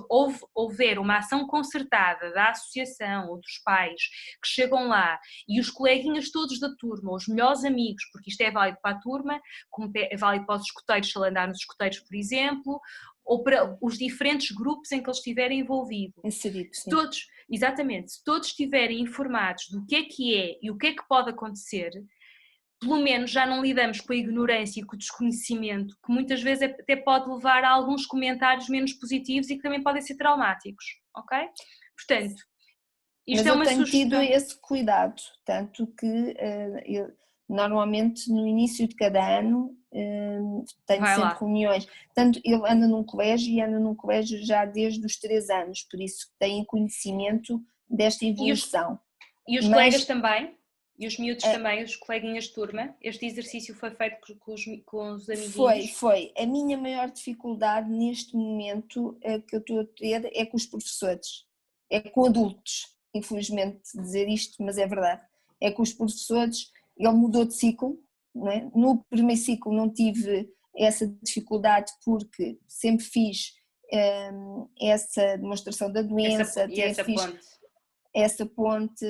houver uma ação concertada da associação ou dos pais que chegam lá e os coleguinhas todos da turma, os melhores amigos, porque isto é válido para a turma, como é válido para os escoteiros, se ele andar nos escoteiros, por exemplo, ou para os diferentes grupos em que eles estiverem envolvidos. Inseridos, sim. Todos, exatamente, se todos estiverem informados do que é e o que é que pode acontecer, pelo menos já não lidamos com a ignorância e com o desconhecimento, que muitas vezes até pode levar a alguns comentários menos positivos e que também podem ser traumáticos, ok? Portanto, isto é uma sugestão. Mas eu tenho tido esse cuidado, tanto que eu, normalmente no início de cada ano tenho sempre reuniões. Tanto ele anda num colégio e anda num colégio já desde os 3 anos, por isso tem conhecimento desta evolução. E os colegas também? E os miúdos também, os coleguinhas de turma? Este exercício foi feito com os amiguinhos? Foi. A minha maior dificuldade neste momento que eu estou a ter é com os professores, é com adultos, infelizmente dizer isto, mas é verdade. É com os professores, ele mudou de ciclo, não é? No primeiro ciclo não tive essa dificuldade porque sempre fiz essa demonstração da doença, essa ponte,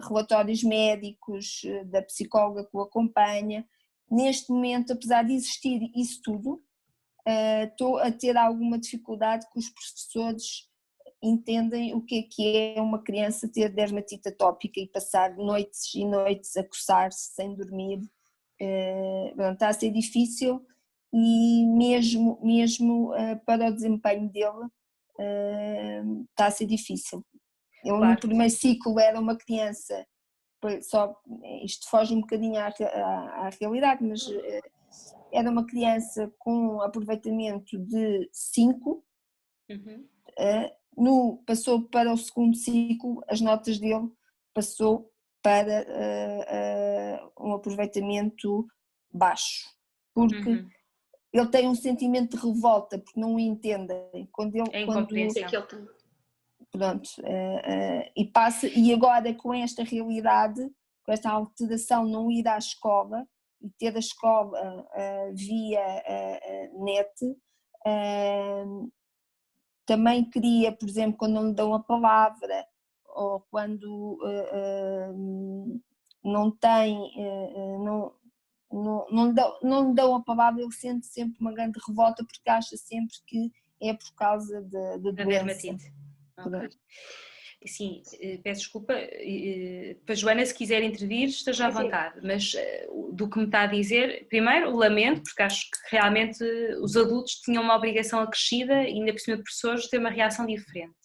relatórios médicos da psicóloga que o acompanha. Neste momento, apesar de existir isso tudo, estou a ter alguma dificuldade que os professores entendem o que é uma criança ter dermatite atópica e passar noites e noites a coçar-se sem dormir. Está a ser difícil e mesmo para o desempenho dele está a ser difícil. Ele no primeiro ciclo era uma criança, isto foge um bocadinho à realidade, mas era uma criança com aproveitamento de 5, passou para o segundo ciclo, as notas dele passou para um aproveitamento baixo, porque ele tem um sentimento de revolta, porque não o entendem. Quando ele, pronto, e passa, e agora com esta realidade, com esta alteração, não ir à escola e ter a escola via net, também queria, por exemplo, quando não lhe dão a palavra ou quando não tem, não lhe dão a palavra, ele sente sempre uma grande revolta porque acha sempre que é por causa da doença. Okay. sim, peço desculpa, para Joana, se quiser intervir, esteja à Sim. vontade, mas do que me está a dizer, primeiro, lamento, porque acho que realmente os adultos tinham uma obrigação acrescida e ainda por cima de professores ter uma reação diferente.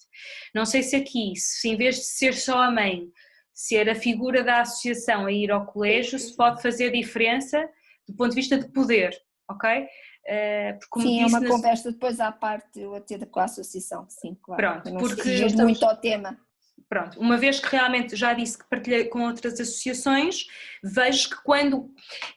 Não sei se aqui, se em vez de ser só a mãe, ser a figura da associação a ir ao colégio, se pode fazer diferença do ponto de vista de poder, ok? Porque, como Sim, é disse, uma conversa depois à parte eu a ter com a associação, sim, claro. Pronto, não porque fugir muito ao tema. Pronto, uma vez que realmente já disse que partilhei com outras associações, vejo que quando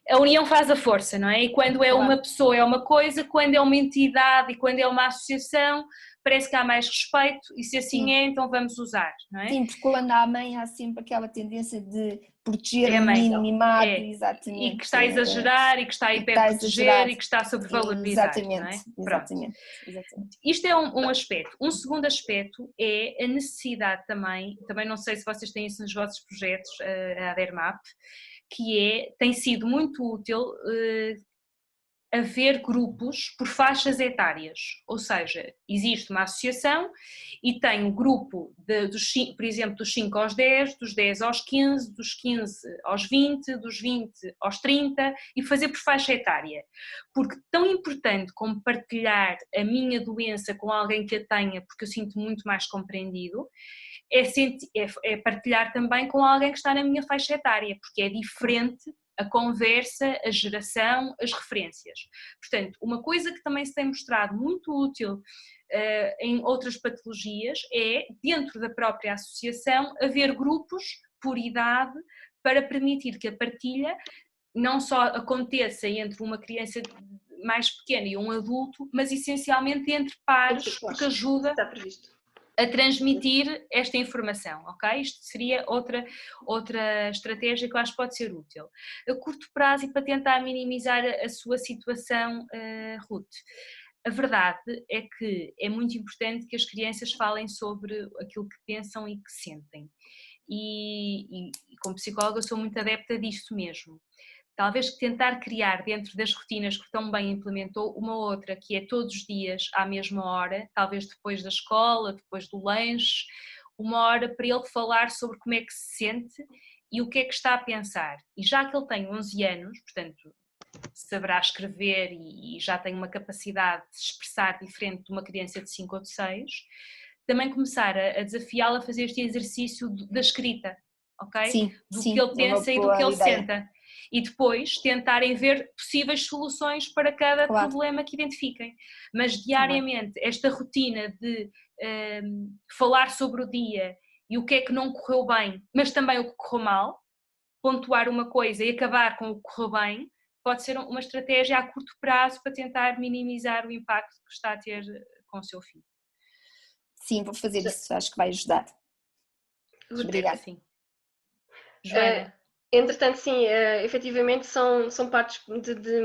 a união faz a força, não é? E quando é uma pessoa é uma coisa, quando é uma entidade e quando é uma associação, parece que há mais respeito e se assim Sim. é, então vamos usar, não é? Sim, porque quando há mãe há sempre aquela tendência de proteger É a o mãe, menino mimado, é. exatamente. E que está a exagerar e que está a hiperproteger e que está a sobrevalorizar, não é? Exatamente. Isto é um aspecto. Um segundo aspecto é a necessidade também não sei se vocês têm isso nos vossos projetos, a ADERMAP, que tem sido muito útil haver grupos por faixas etárias, ou seja, existe uma associação e tem um grupo, por exemplo, dos 5 aos 10, dos 10 aos 15, dos 15 aos 20, dos 20 aos 30 e fazer por faixa etária, porque tão importante como partilhar a minha doença com alguém que a tenha, porque eu sinto muito mais compreendido, é partilhar também com alguém que está na minha faixa etária, porque é diferente a conversa, a geração, as referências. Portanto, uma coisa que também se tem mostrado muito útil em outras patologias é, dentro da própria associação, haver grupos por idade para permitir que a partilha não só aconteça entre uma criança mais pequena e um adulto, mas essencialmente entre pares, porque ajuda Está previsto a transmitir esta informação, ok? Isto seria outra estratégia que eu acho que pode ser útil. A curto prazo e para tentar minimizar a sua situação, Ruth, a verdade é que é muito importante que as crianças falem sobre aquilo que pensam e que sentem. E como psicóloga sou muito adepta disto mesmo. Talvez tentar criar dentro das rotinas que tão bem implementou uma outra, que é todos os dias à mesma hora, talvez depois da escola, depois do lanche, uma hora para ele falar sobre como é que se sente e o que é que está a pensar. E já que ele tem 11 anos, portanto saberá escrever e já tem uma capacidade de se expressar diferente de uma criança de 5 ou de 6, também começar a desafiá-la a fazer este exercício da escrita, ok? Sim, do que ele pensa e do que ele senta. E depois tentarem ver possíveis soluções para cada problema que identifiquem. Mas diariamente esta rotina de falar sobre o dia e o que é que não correu bem, mas também o que correu mal, pontuar uma coisa e acabar com o que correu bem, pode ser uma estratégia a curto prazo para tentar minimizar o impacto que está a ter com o seu filho. Sim, vou fazer isso, acho que vai ajudar. Obrigada. Sim. Joana. Entretanto, sim, efetivamente são partes de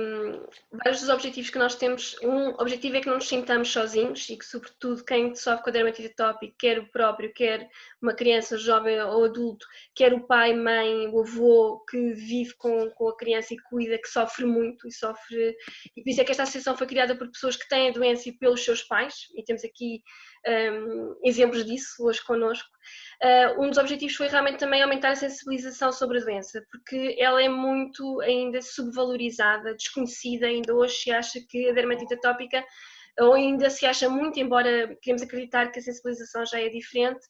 vários dos objetivos que nós temos. Um objetivo é que não nos sintamos sozinhos e que, sobretudo, quem sofre com a dermatite atópica, quer o próprio, quer uma criança, jovem ou adulto, quer o pai, mãe, o avô que vive com a criança e cuida, que sofre muito e sofre. E por isso é que esta associação foi criada por pessoas que têm a doença e pelos seus pais, e temos aqui exemplos disso hoje connosco. Um dos objetivos foi realmente também aumentar a sensibilização sobre a doença, porque ela é muito ainda subvalorizada, desconhecida, ainda hoje se acha que a dermatite atópica, ou ainda se acha muito, embora queremos acreditar que a sensibilização já é diferente,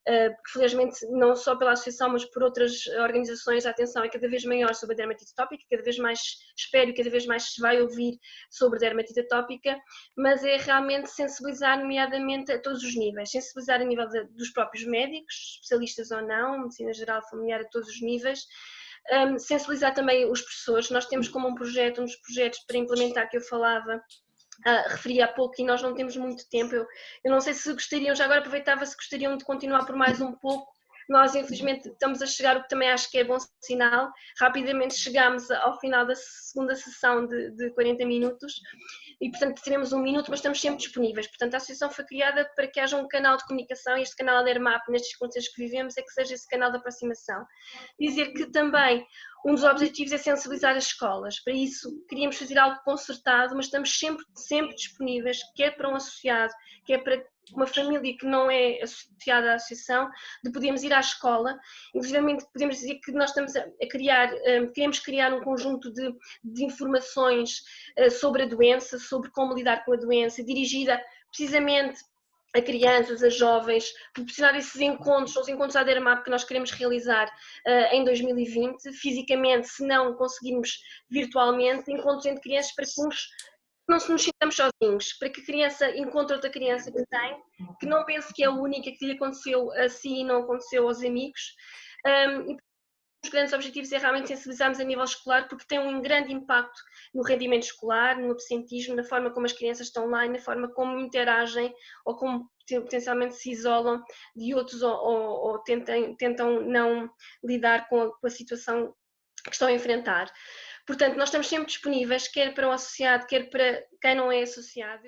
porque felizmente não só pela associação, mas por outras organizações a atenção é cada vez maior sobre a dermatite atópica, cada vez mais espero e cada vez mais se vai ouvir sobre a dermatite atópica, mas é realmente sensibilizar nomeadamente a todos os níveis, sensibilizar a nível dos próprios médicos, especialistas ou não, medicina geral, familiar, a todos os níveis, sensibilizar também os professores. Nós temos como um dos projetos para implementar que eu falava, referi há pouco e nós não temos muito tempo, eu não sei se gostariam, já agora aproveitava se gostariam de continuar por mais um pouco. Nós infelizmente estamos a chegar, o que também acho que é bom sinal, rapidamente chegámos ao final da segunda sessão de 40 minutos e portanto teremos um minuto, mas estamos sempre disponíveis. Portanto a associação foi criada para que haja um canal de comunicação e este canal ADERMAP, nestes contextos que vivemos, é que seja esse canal de aproximação. Dizer que também Um dos objetivos é sensibilizar as escolas. Para isso, queríamos fazer algo concertado, mas estamos sempre disponíveis, quer para um associado, quer para uma família que não é associada à associação, de podermos ir à escola. Inclusive, podemos dizer que nós estamos a criar, queremos criar um conjunto de informações sobre a doença, sobre como lidar com a doença, dirigida precisamente a crianças, a jovens, proporcionar esses encontros, os encontros à Dermap que nós queremos realizar em 2020, fisicamente, se não conseguirmos virtualmente, encontros entre crianças para que não nos sintamos sozinhos, para que a criança encontre outra criança que tem, que não pense que é a única, que lhe aconteceu a si e não aconteceu aos amigos. E os grandes objetivos é realmente sensibilizarmos a nível escolar, porque tem um grande impacto no rendimento escolar, no absentismo, na forma como as crianças estão lá e na forma como interagem ou como potencialmente se isolam de outros ou tentam não lidar com a situação que estão a enfrentar. Portanto, nós estamos sempre disponíveis, quer para um associado, quer para quem não é associado.